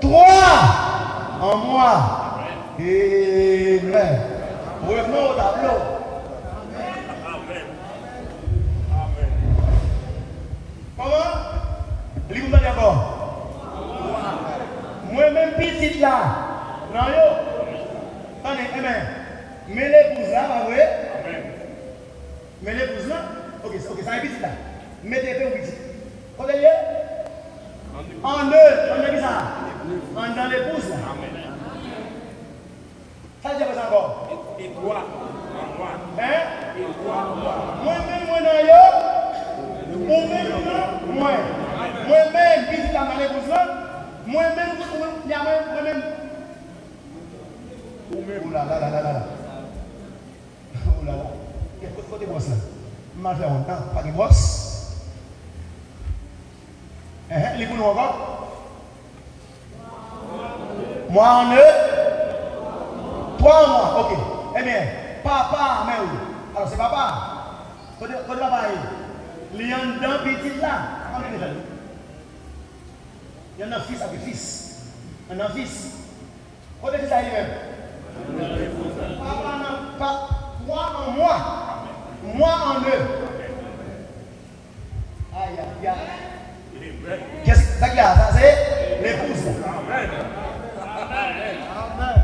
toi en moi. Amen. Revenons au tableau. Amen. Comment? Lisez-vous d'abord. Moi-même, petite là. Non, yo. Attendez, amen. Mais l'épouse là, pas vrai? Mais l'épouse là. Ok, ça est petite là. Mettez peu petit. Regardez. En deux, on a dit ça. En dans l'épouse là. Ça dit quoi encore? Et toi, moi. Hein? Et toi, moi. Moi-même, moi dans yo. Moi-même, moi. Moi-même, petit là dans l'épouse là. Moi-même, il y a moi-même. Oh là là là là là. Oh là là. Qu'est-ce que tu bosses là? Je vais faire un temps, pas de brosse. Les coups encore. Moi en eux. Toi en moi. Ok. Eh bien, papa, mais oui. Alors c'est papa. Côté papa, il y a un dent petit là. Il y a un fils avec fils. Un fils. Côté fils là lui-même. Papa n'a pas. Toi en moi. Moi en eux. Aïe, aïe, aïe. Qu'est-ce que ça c'est l'épouse. Amen. Amen.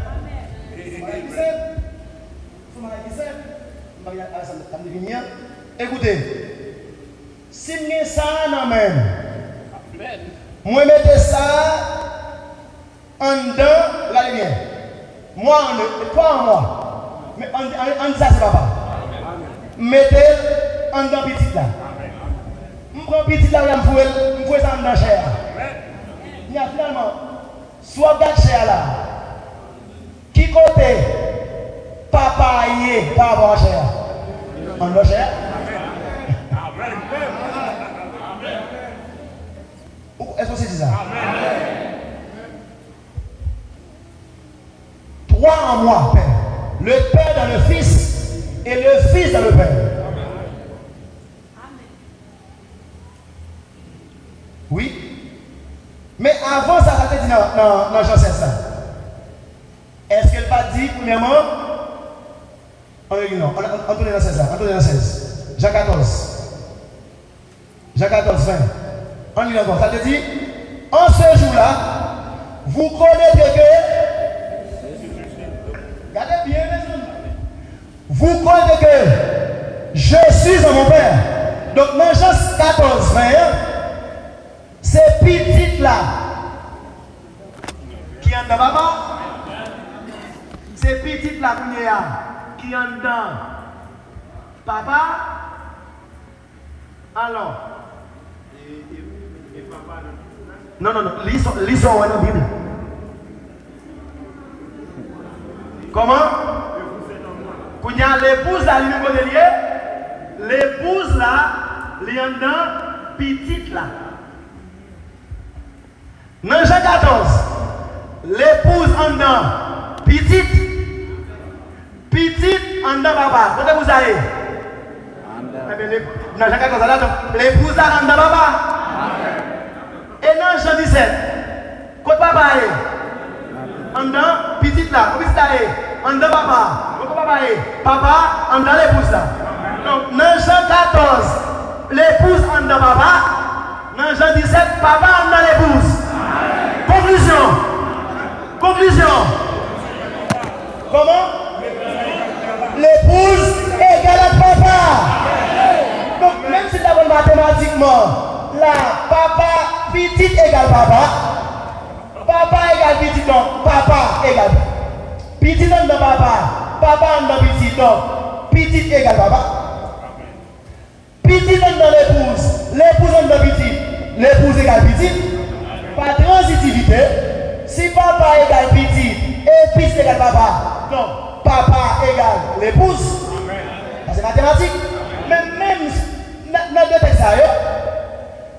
Écoutez, si vous avez ça, moi mettez ça En dedans, la lumière. Moi en eux, toi en moi. Mais en ça, c'est papa. Mettez en dedans petit là. Je prends petit là, je fous ça en dedans chair. Il y a finalement, soit garde chair là. Qui côté papa y est par rapport à chair? En dedans chair. Est-ce que c'est ça? Trois en moi, Père. Le Père dans le Fils et le Fils dans le Père. Oui. Mais avant ça, ça te dit dans Jean 16 ça. Est-ce qu'elle va dire premièrement? On tourne dans 16 là. On tourne dans 16. Jean 14. Jean 14, 20. On lit encore. Ça te dit, en ce jour-là, vous connaîtrez que. Regardez bien, les hommes. Vous connaîtrez que je suis en mon Père. Donc, dans Jean 14, 20, c'est petit là qui est en dedans, papa. C'est petit là qui est en dedans, papa. Alors. Non, lisons dans la Bible. Comment? Quand il y a l'épouse là, l'épouse là, il y a une petite là. Dans Jean 14, l'épouse en dedans, petite en dedans papa. Quand vous allez? Dans Jean 14, l'épouse là en dedans papa. Et dans Jean 17, quand papa est en dedans, petite là, quand petite là est en dedans papa, quand papa est, papa en dedans l'épouse là. Donc dans Jean 14, l'épouse en dedans papa, dans Jean 17, papa en dedans l'épouse. Conclusion. Comment? L'épouse égale à papa. Donc même si tu as mathématiquement, là, papa, petite égale papa. Papa égale petite, donc papa égale. Petite en dedans papa. Papa en dedans petite, donc petite égale papa. Petite en dedans l'épouse. L'épouse en dedans petite. L'épouse égale petite. Par transitivité, si papa égale petite et petite égale papa, donc papa égale l'épouse. C'est mathématique. Mais même dans deux textes,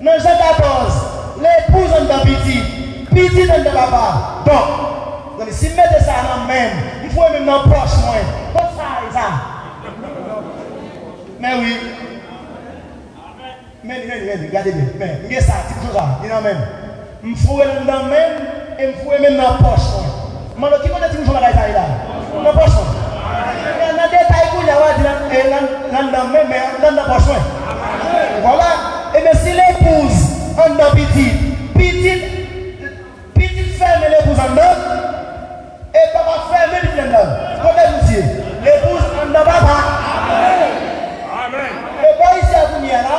dans Jean 14, l'épouse en dedans petite, petite en dedans papa. Donc, si vous mettez ça dans le même, il faut même dans le proche moins. Donc ça et ça. Mais oui. Mais regardez bien. Mais ça, c'est toujours ça. Il y en a même. Je fous dans le même et je fous même dans la poche. Je qui connaît toujours la taille là? Dans la poche. Il y a des détails pour dans le même, mais dans la poche. Voilà. Et bien si l'épouse en dedans petite ferme l'épouse en dedans, et papa ferme petite en dedans. Comment vous dites? L'épouse en dedans papa. Amen. Et pas ici à vous là,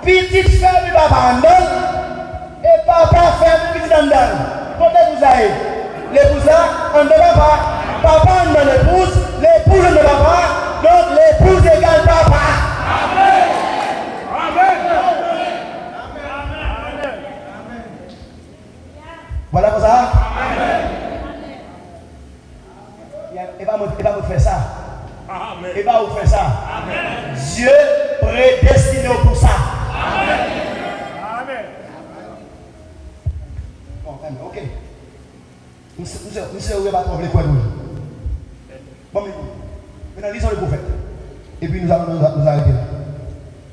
petite ferme papa en dedans. Et papa fait un petit en dedans. Comment vous avez? L'épouse là, en dedans papa. Papa en dedans l'épouse. L'épouse en dedans papa. Donc l'épouse égale papa. Amen. Amen. Amen. Voilà pour ça. Amen. Et pas vous faire ça. Amen. Et pas vous faire ça. Amen. Dieu prédestiné pour ça. Amen. Ok. Monsieur, vous ne pas trouver quoi nous. Bon, maintenant, lisons le prophète. Et puis nous allons nous arrêter là.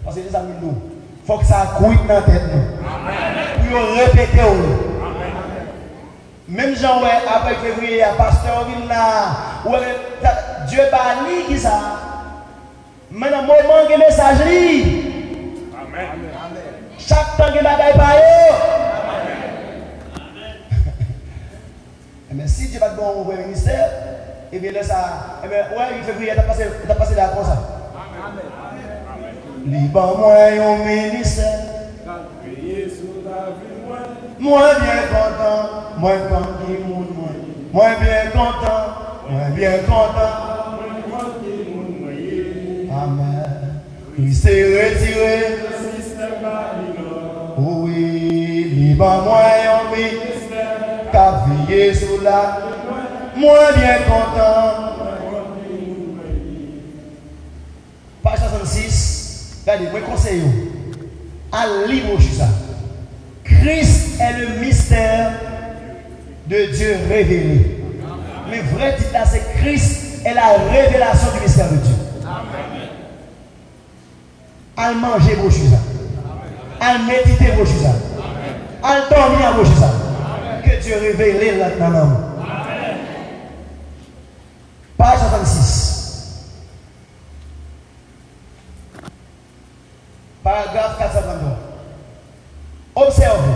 Parce que les amis, nous, il faut que ça couille dans la tête. Pour répéter. Même Jean, après février, pasteur vient là. Dieu parle qui ça. Maintenant, moment de messagerie. Amen. Chaque temps que je bagaille par eux. Mais si tu vas te bon au ministère, et bien là ça, et bien ouais, il février, t'as passé là comme ça. Amen. Liban moi un ministère. Moi bien content, moi content qui monde, moi bien content, moi bien content. Amen. Il s'est retiré. Oui, liban moi oui, qu'a veillé sous la. Moi bien content. Page 66. Regardez, moi conseille. À lire ça. Christ est le mystère de Dieu révélé. Le vrai titre là, c'est Christ est la révélation du mystère de Dieu. Al manger vos choses. Al méditer vos choses. Al dormir vos choses. Que Dieu révèle là dans l'homme. Page 66. Paragraphe 423. Observez.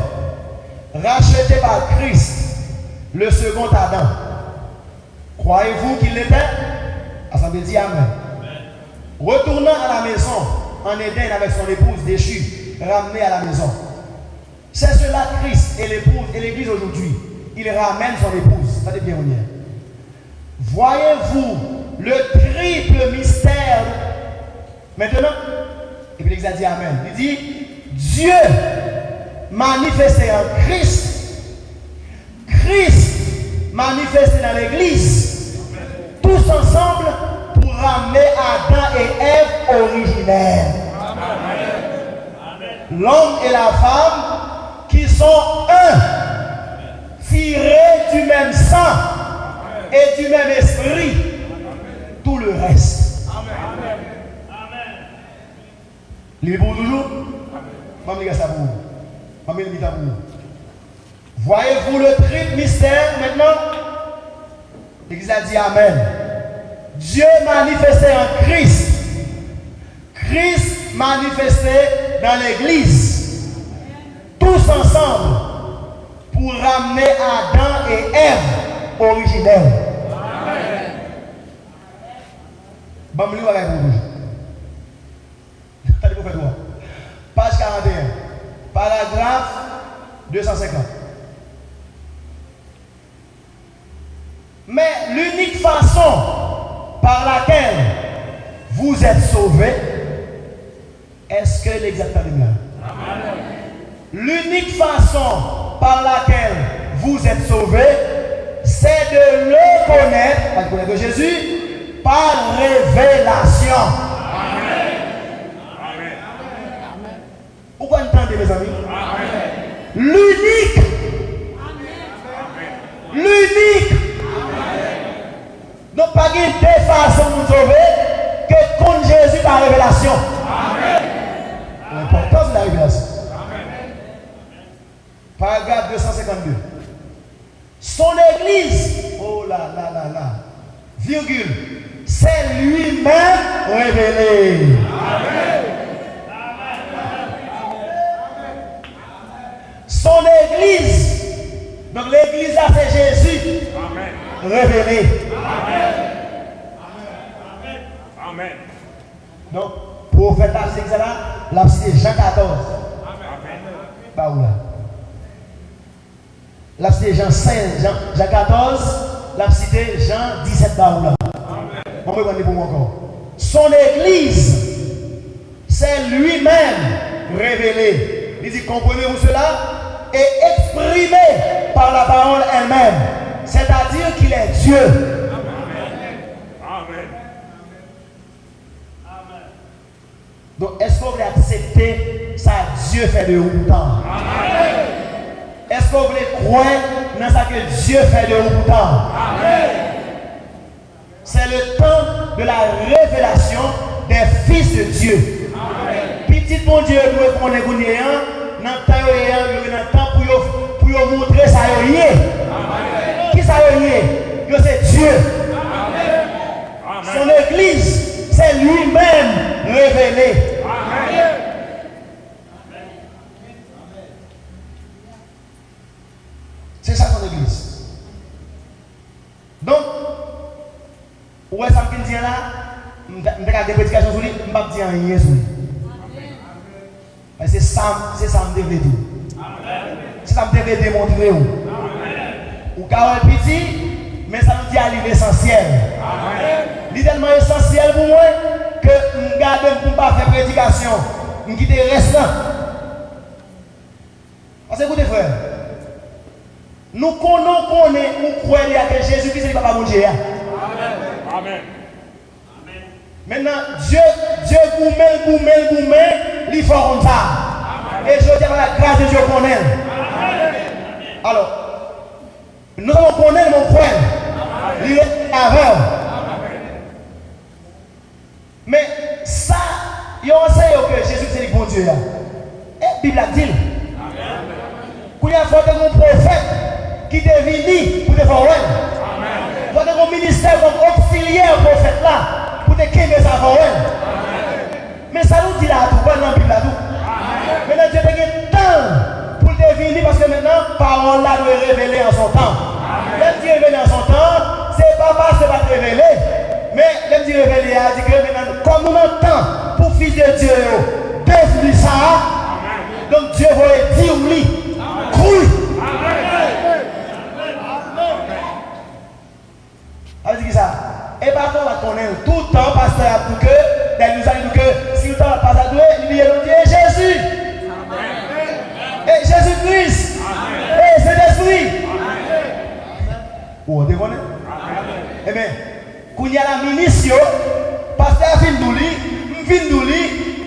Racheté par Christ, le second Adam. Croyez-vous qu'il l'était? Assemblée dit Amen. Retournant à la maison, en Éden avec son épouse déchue, ramenée à la maison. C'est cela Christ et l'épouse et l'Église aujourd'hui. Il ramène son épouse. Ça bien on y est. Voyez-vous le triple mystère. Maintenant, et puis l'Église a dit Amen. Il dit Dieu manifesté en Christ, Christ manifesté dans l'Église, tous ensemble pour ramener Adam et Ève originaires. L'homme et la femme qui sont un, tirés du même sang et du même esprit, tout le reste. Les beaux toujours, voyez-vous le triple mystère maintenant? L'Église a dit Amen. Dieu manifesté en Christ, Christ manifesté dans l'Église, tous ensemble pour ramener Adam et Ève originels. Page 41, paragraphe 250. Mais l'unique façon par laquelle vous êtes sauvés, est-ce que l'exactement là? L'unique façon par laquelle vous êtes sauvés, c'est de le connaître, par le de Jésus, par révélation. Pourquoi entendez mes amis? L'unique. L'unique. Donc pas de deux façons de nous sauver que contre Jésus par révélation. L'importance de la révélation. Paragraphe 252. Son église, oh là là là là, virgule, c'est lui-même révélé. Son église, donc l'église là c'est Jésus révélé. Amen. Donc, prophète là, c'est ça là, là c'est Jean 14. Bah où là? Là c'est Jean 16, Jean 14, là c'est Jean 17 bah où là? On peut prendre pour moi encore. Son église, c'est lui-même révélé. Il dit, comprenez-vous cela? Et exprimé par la parole elle-même. C'est-à-dire qu'il est Dieu. Amen. Donc, est-ce que vous voulez accepter ça Dieu fait de vous temps? Est-ce que vous voulez croire dans ça que Dieu fait de vous temps? C'est le temps de la révélation des fils de Dieu. Petit bon Dieu, nous connaissons dans le temps pour montrer ça y est. Qui ça y est? C'est Dieu. Son église, c'est lui-même révélé. C'est ça son église. Donc, où est-ce qu'il dit là? Je vais faire des prédications sur lui, je ne vais pas dire rien sur lui. C'est ça, me devait dire. C'est ça me devait démontrer. Ou car petit, mais ça nous dit à l'essentiel. C'est tellement essentiel pour moi que je garde pour ne pas faire prédication. Je quitte le restant. Parce que écoutez frère, nous connaissons, nous croyons que Jésus-Christ est le papa mon Dieu. Amen. Maintenant, Dieu gourmet, il faut comme ça. Et je dis par la grâce de Dieu qu'on aime. Alors, nous allons connaître mon frère. Il est avant. Mais ça, il y a que Jésus c'est le bon Dieu. Et la Bible a dit. Il y a un prophète qui est venu pour te faire. Il y a un ministère comme auxiliaire prophète là pour te quitter sa parole. Mais ça nous dit là, tout dans la Bible là tout. Maintenant Dieu a un temps pour te venir parce que maintenant la parole là doit révéler en son temps. Même si révéler en son temps, c'est pas parce que ça va te révéler. Mais même si révéler, il dit que maintenant, comme nous entendons pour fils de Dieu, devenu ça, donc Dieu va dire oui. Oui. Amen. Dit ça. Et par contre, on connaît tout le temps, pasteur a dit que, nous a dit que si le temps passe à douer, il y a Jésus. Et Jésus-Christ. Et Saint-Esprit. Vous comprenez? Eh bien, quand il y a la ministre, pasteur a fini d'ouli,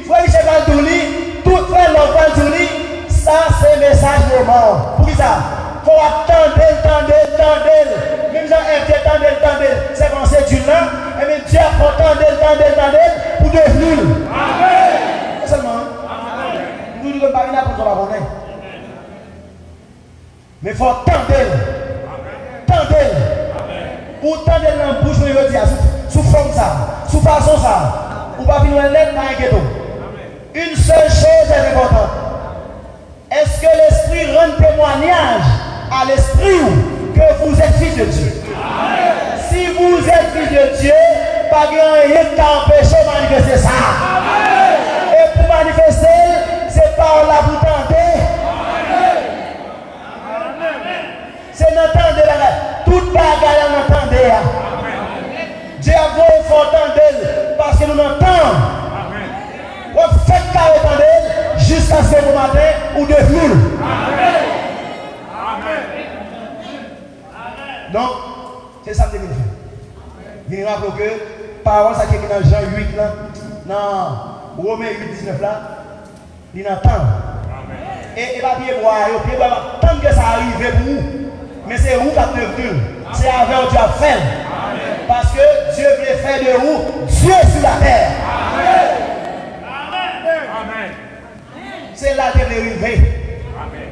frère Michel d'ouli, tout frère l'enfant d'ouli. Ça, c'est le message moment. Pour qui ça? Il faut attendre. Même si on attendre, c'est quand c'est du là. Et bien Dieu a attendre pour devenir. Amen. Seulement. Nous ne pouvons pas venir pour qu'on va connaître. Mais il faut attendre. Pour tendre dans la bouche, je veux dire, sous forme ça, sous façon ça. Ou pas venir lettre dans un ghetto. Une seule chose est importante. Est-ce que l'Esprit rend témoignage à l'Esprit que vous êtes fils de Dieu? Amen. Si vous êtes fils de Dieu, pas rien qui t'empêche de manifester ça. Amen. Et pour manifester, c'est par là vous tentez. C'est n'entendez la toute bagarre on entendez. Dieu a voulu faut entendre parce que nous l'entendons. On fait qu'à entendre jusqu'à ce matin ou de nous. Donc, c'est ça que je veux faire. Je rappelle que, parole, ça qui est dans Jean 8, là, dans Romains 8, 19, là, il entend. Et pas bien voir, tant que ça arrive pour vous, mais c'est vous qui avez devenu. C'est avec Dieu à faire. Parce que Dieu veut faire de vous Dieu sur la terre. Amen. C'est là que vous arrivez. Amen.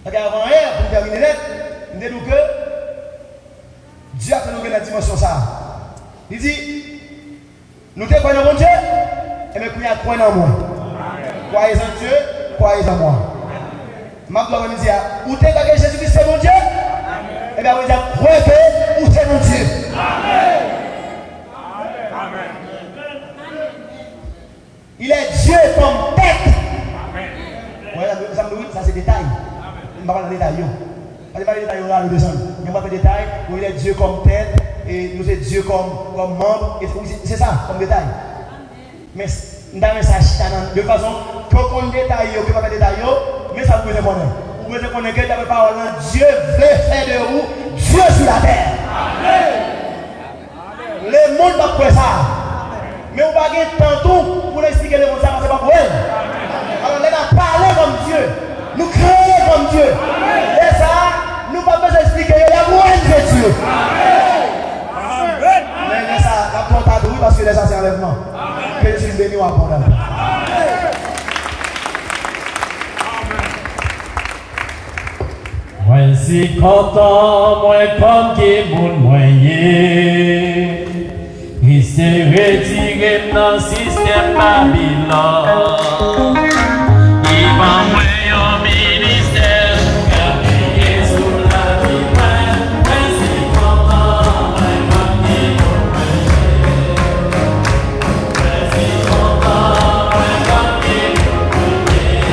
Avant hier, pour terminer net, nous disons que Dieu a fait nous la dimension ça. Il dit, nous te croyons en Dieu, et bien nous croyons en moi. Croyez en Dieu, croyez en moi. Ma gloire nous dit, où t'es que Jésus-Christ c'est mon Dieu? Et bien on dit, croyez que où c'est mon Dieu. Amen. Il est Dieu comme tête. Ça c'est détail. Je ne vais pas parler de détail. Je ne vais pas parler de détail, on va descendre. Je ne vais pas parler de détail. Il est Dieu comme tête et nous sommes Dieu comme membre. C'est ça, comme détail. Mais dans le message, de toute façon, quand on détaille, on ne peut pas faire détail, mais ça vous pouvez connaître. Vous pouvez connaître que la parole, Dieu veut faire de vous Dieu sur la terre. Le monde va faire ça. Mais on va gagner tantôt pour expliquer le monde, ça c'est pas pour elle. Alors, on a parlé comme Dieu. Nous créons comme Dieu. Et ça, nous ne pouvons pas expliquer. Il y a moins de Dieu. Mais ça, la porte à douille parce que ça c'est enlèvement. Que Jésus béni ou abondamment. Moi si content, moi comme qui moun moyen. Il s'est retiré dans le système Babylone. Il va envoyer au ministère, gagner sous la vie. Moi si content, moi comme qui moun moyen. Moi si content, moi comme qui moun moyen.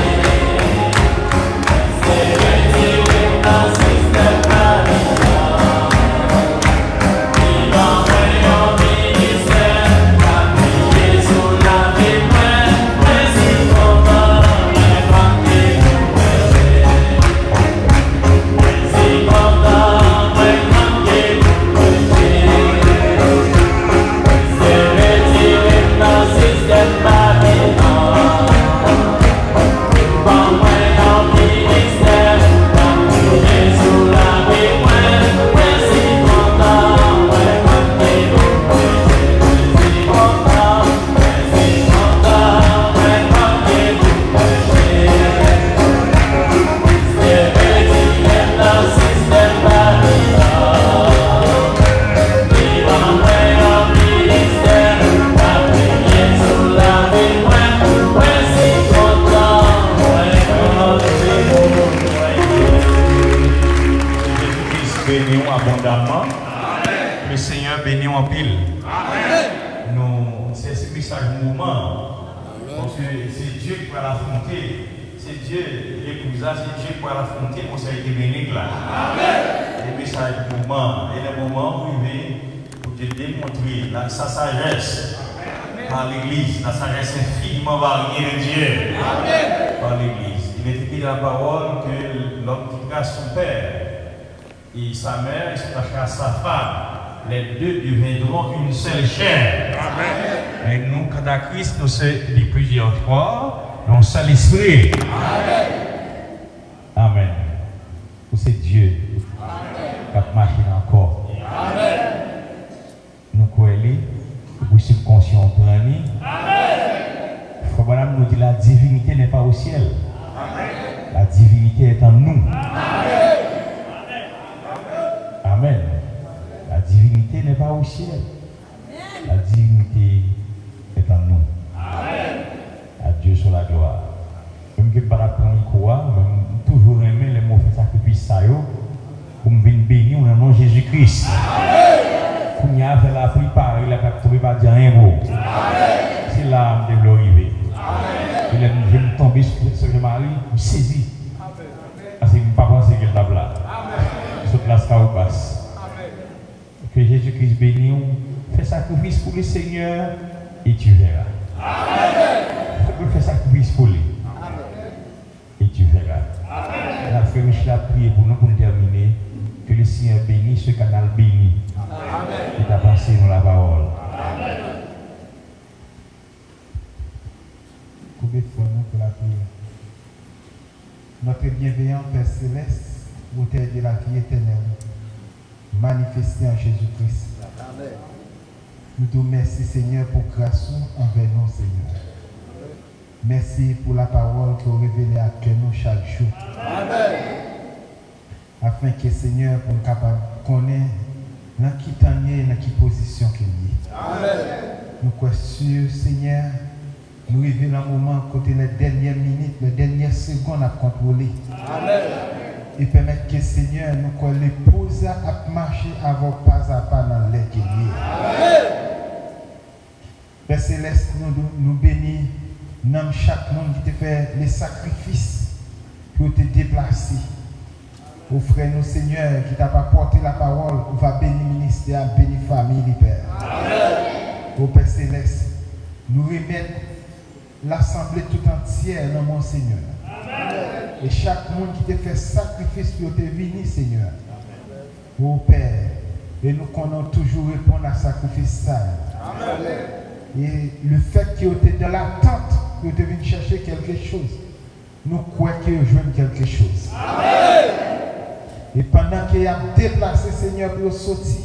un moment. Parce que c'est Dieu qui va l'affronter. C'est Dieu, l'épousa, c'est Dieu qui va l'affronter. Pour ça, il est béni là. Et puis ça a un moment. Et le moment où il vient pour te démontrer sa sagesse par l'Église, la sagesse infiniment variée de Dieu par l'Église. Il est écrit dans la parole que l'homme quittera son père et sa mère, il s'attachera à sa femme. Les deux deviendront une seule chair. Amen. Et nous, quand à Christ, nous sommes les plusieurs fois, nous sommes l'esprit. Amen. C'est Dieu qui a marché encore. Amen. Nous croyons, nous sommes conscients de nous. Frère Branham nous dit la divinité n'est pas au ciel. Amen. La divinité est en nous. Amen. Amen. La divinité n'est pas au ciel. La divinité est en nous. Amen. À Dieu soit la gloire. Même que par rapport à quoi, toujours aimer les mots de sacrifice pour me venir bénir au nom de Jésus-Christ. Pour y avoir la préparer, la capturer pas dire un mot. C'est là que je vais arriver. Je vais me tomber sur ce que je m'arrive, je saisis. Parce que je ne pas penser qu'elle tape là. Sur place là ou basse. Que Jésus-Christ bénisse, fais sacrifice pour le Seigneur et tu verras. Amen. Fais sacrifice pour lui. Et tu verras. La frère Michel a prié pour nous terminer. Que le Seigneur bénisse ce canal béni. Et t'a passé dans la parole. Combien de fois nous pour la prière? Notre bienveillant Père Céleste, auteur de la vie éternelle, manifesté en Jésus-Christ. Nous te remercions, Seigneur, pour grâce envers nous, Seigneur. Merci pour la parole que vous révélez à cœur nous chaque jour. Amen. Afin que, Seigneur, pour nous capables de connaître dans qui tanier, dans qui position qu'il est. Amen. Nous croyons sûr, Seigneur, nous arrivons dans un moment côté les dernières minutes, les dernières secondes à contrôler. Amen. Et permettre que, Seigneur, nous croyons l'épouse à marcher avant pas à pas dans l'air qu'il est. Amen. Père Céleste, nous bénis. Nomme chaque monde qui te fait les sacrifices pour te déplacer. Au frère, nous, Seigneur, qui t'a pas porté la parole, on va bénir le ministère, bénir la famille, Père. Amen. Au Père Céleste, nous remettre l'assemblée tout entière dans mon Seigneur. Amen. Et chaque monde qui te fait sacrifice pour te venir, Seigneur. Amen. Au Père, et nous connaissons toujours répondre à sacrifice ça. Amen. Et le fait que tu es dans l'attente, que tu viens chercher quelque chose, nous croyons que tu joues quelque chose. Amen. Et pendant qu'il y a déplacé, Seigneur, pour sortir,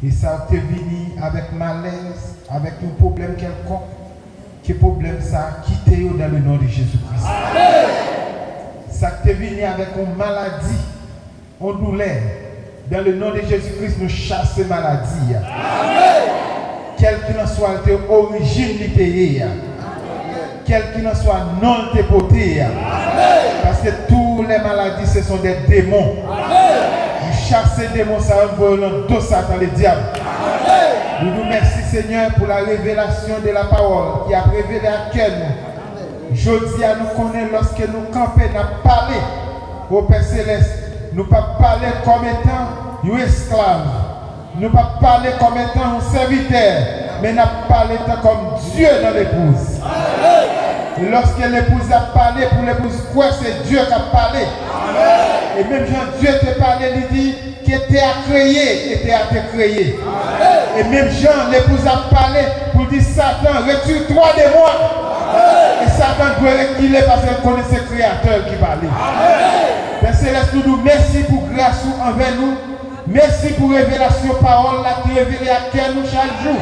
et ça t'est venu avec malaise, avec un problème quelconque, que problème ça a quitté dans le nom de Jésus-Christ. Amen. Ça t'est venu avec une maladie, une douleur. Dans le nom de Jésus-Christ, nous chassons ces maladies. Amen. Quel qu'il en soit l'origine du pays, quel qu'il en soit non dépoté, parce que toutes les maladies ce sont des démons. Nous chassons les démons, ça envoie dans tout ça dans le diable. Nous nous remercions, Seigneur, pour la révélation de la parole qui a révélé à quel nous. Jeudi, à nous connaître lorsque nous campons, nous parlons au Père Céleste, nous ne pas parler comme étant un esclave. Nous ne pas parler comme étant un serviteur, mais nous parler comme Dieu dans l'épouse. Et lorsque l'épouse a parlé pour l'épouse, quoi c'est Dieu qui a parlé. Amen. Et même quand Dieu t'a parlé, il dit qu'il était à créer, était à te créer. Amen. Et même Jean, l'épouse a parlé pour dire Satan, retire-toi de moi. Amen. Et Satan doit reculer parce qu'il connaît ce créateur qui parlait. Père Céleste, nous nous merci pour grâce envers nous. Merci pour révélation parole là qui révèle à cœur nous chaque jour.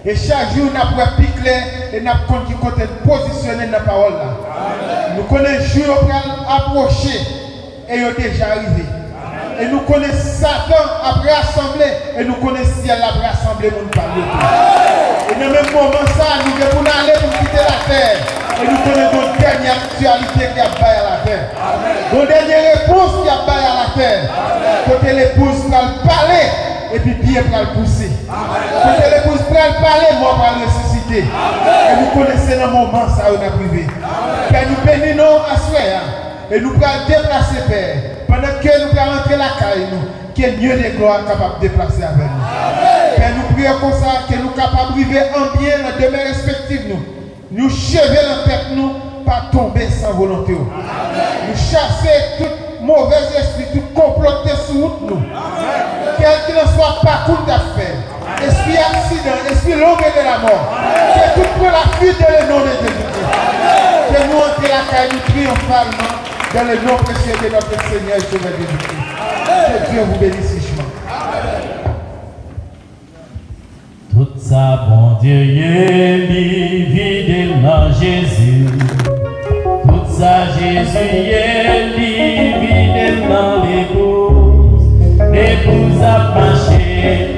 Et chaque jour, nous avons plus clair et nous avons qui côté positionner dans la parole là. Nous connaissons jour pour approcher et il est déjà arrivé. Et nous connaissons Satan après assemblée et nous connaissons ciel après assemblée pour nous parler. Et dans le même moment ça, nous devons aller pour quitter la terre. Et nous connaissons notre dernière actualité qui a baillé à la terre. Notre dernière réponse qui a baillé à la terre. Côté l'épouse va parler et puis pied va le pousser. Côté l'épouse va parler, moi va le laisser habité. Et nous connaissons le moment ça on a privé. Père, nous bénissons à soi. Et nous pouvons déplacer, Père. Pendant que nous pouvons rentrer la caille, nous, qu'il y ait mieux de gloire capable de déplacer avec nous. Père, nous prions comme ça, que nous capables de vivre en bien dans deux mains respectives. Nous chever la tête, nous, pas tomber sans volonté. Nous chasser tout mauvais esprit, tout comploté sur nous. Quel qu'il en soit, pas coup d'affaires. Esprit accident, esprit long de la mort. Que tout pour la fuite dans le nom de Jésus-Christ. Que nous entrions la caille, nous triomphalement dans le nom précieux de notre Seigneur et Sauveur Jésus-Christ. Que Dieu vous bénisse richement. Tout ça, bon Dieu, vide dans Jésus. Tout ça, Jésus, vide dans l'épouse. L'épouse a marché.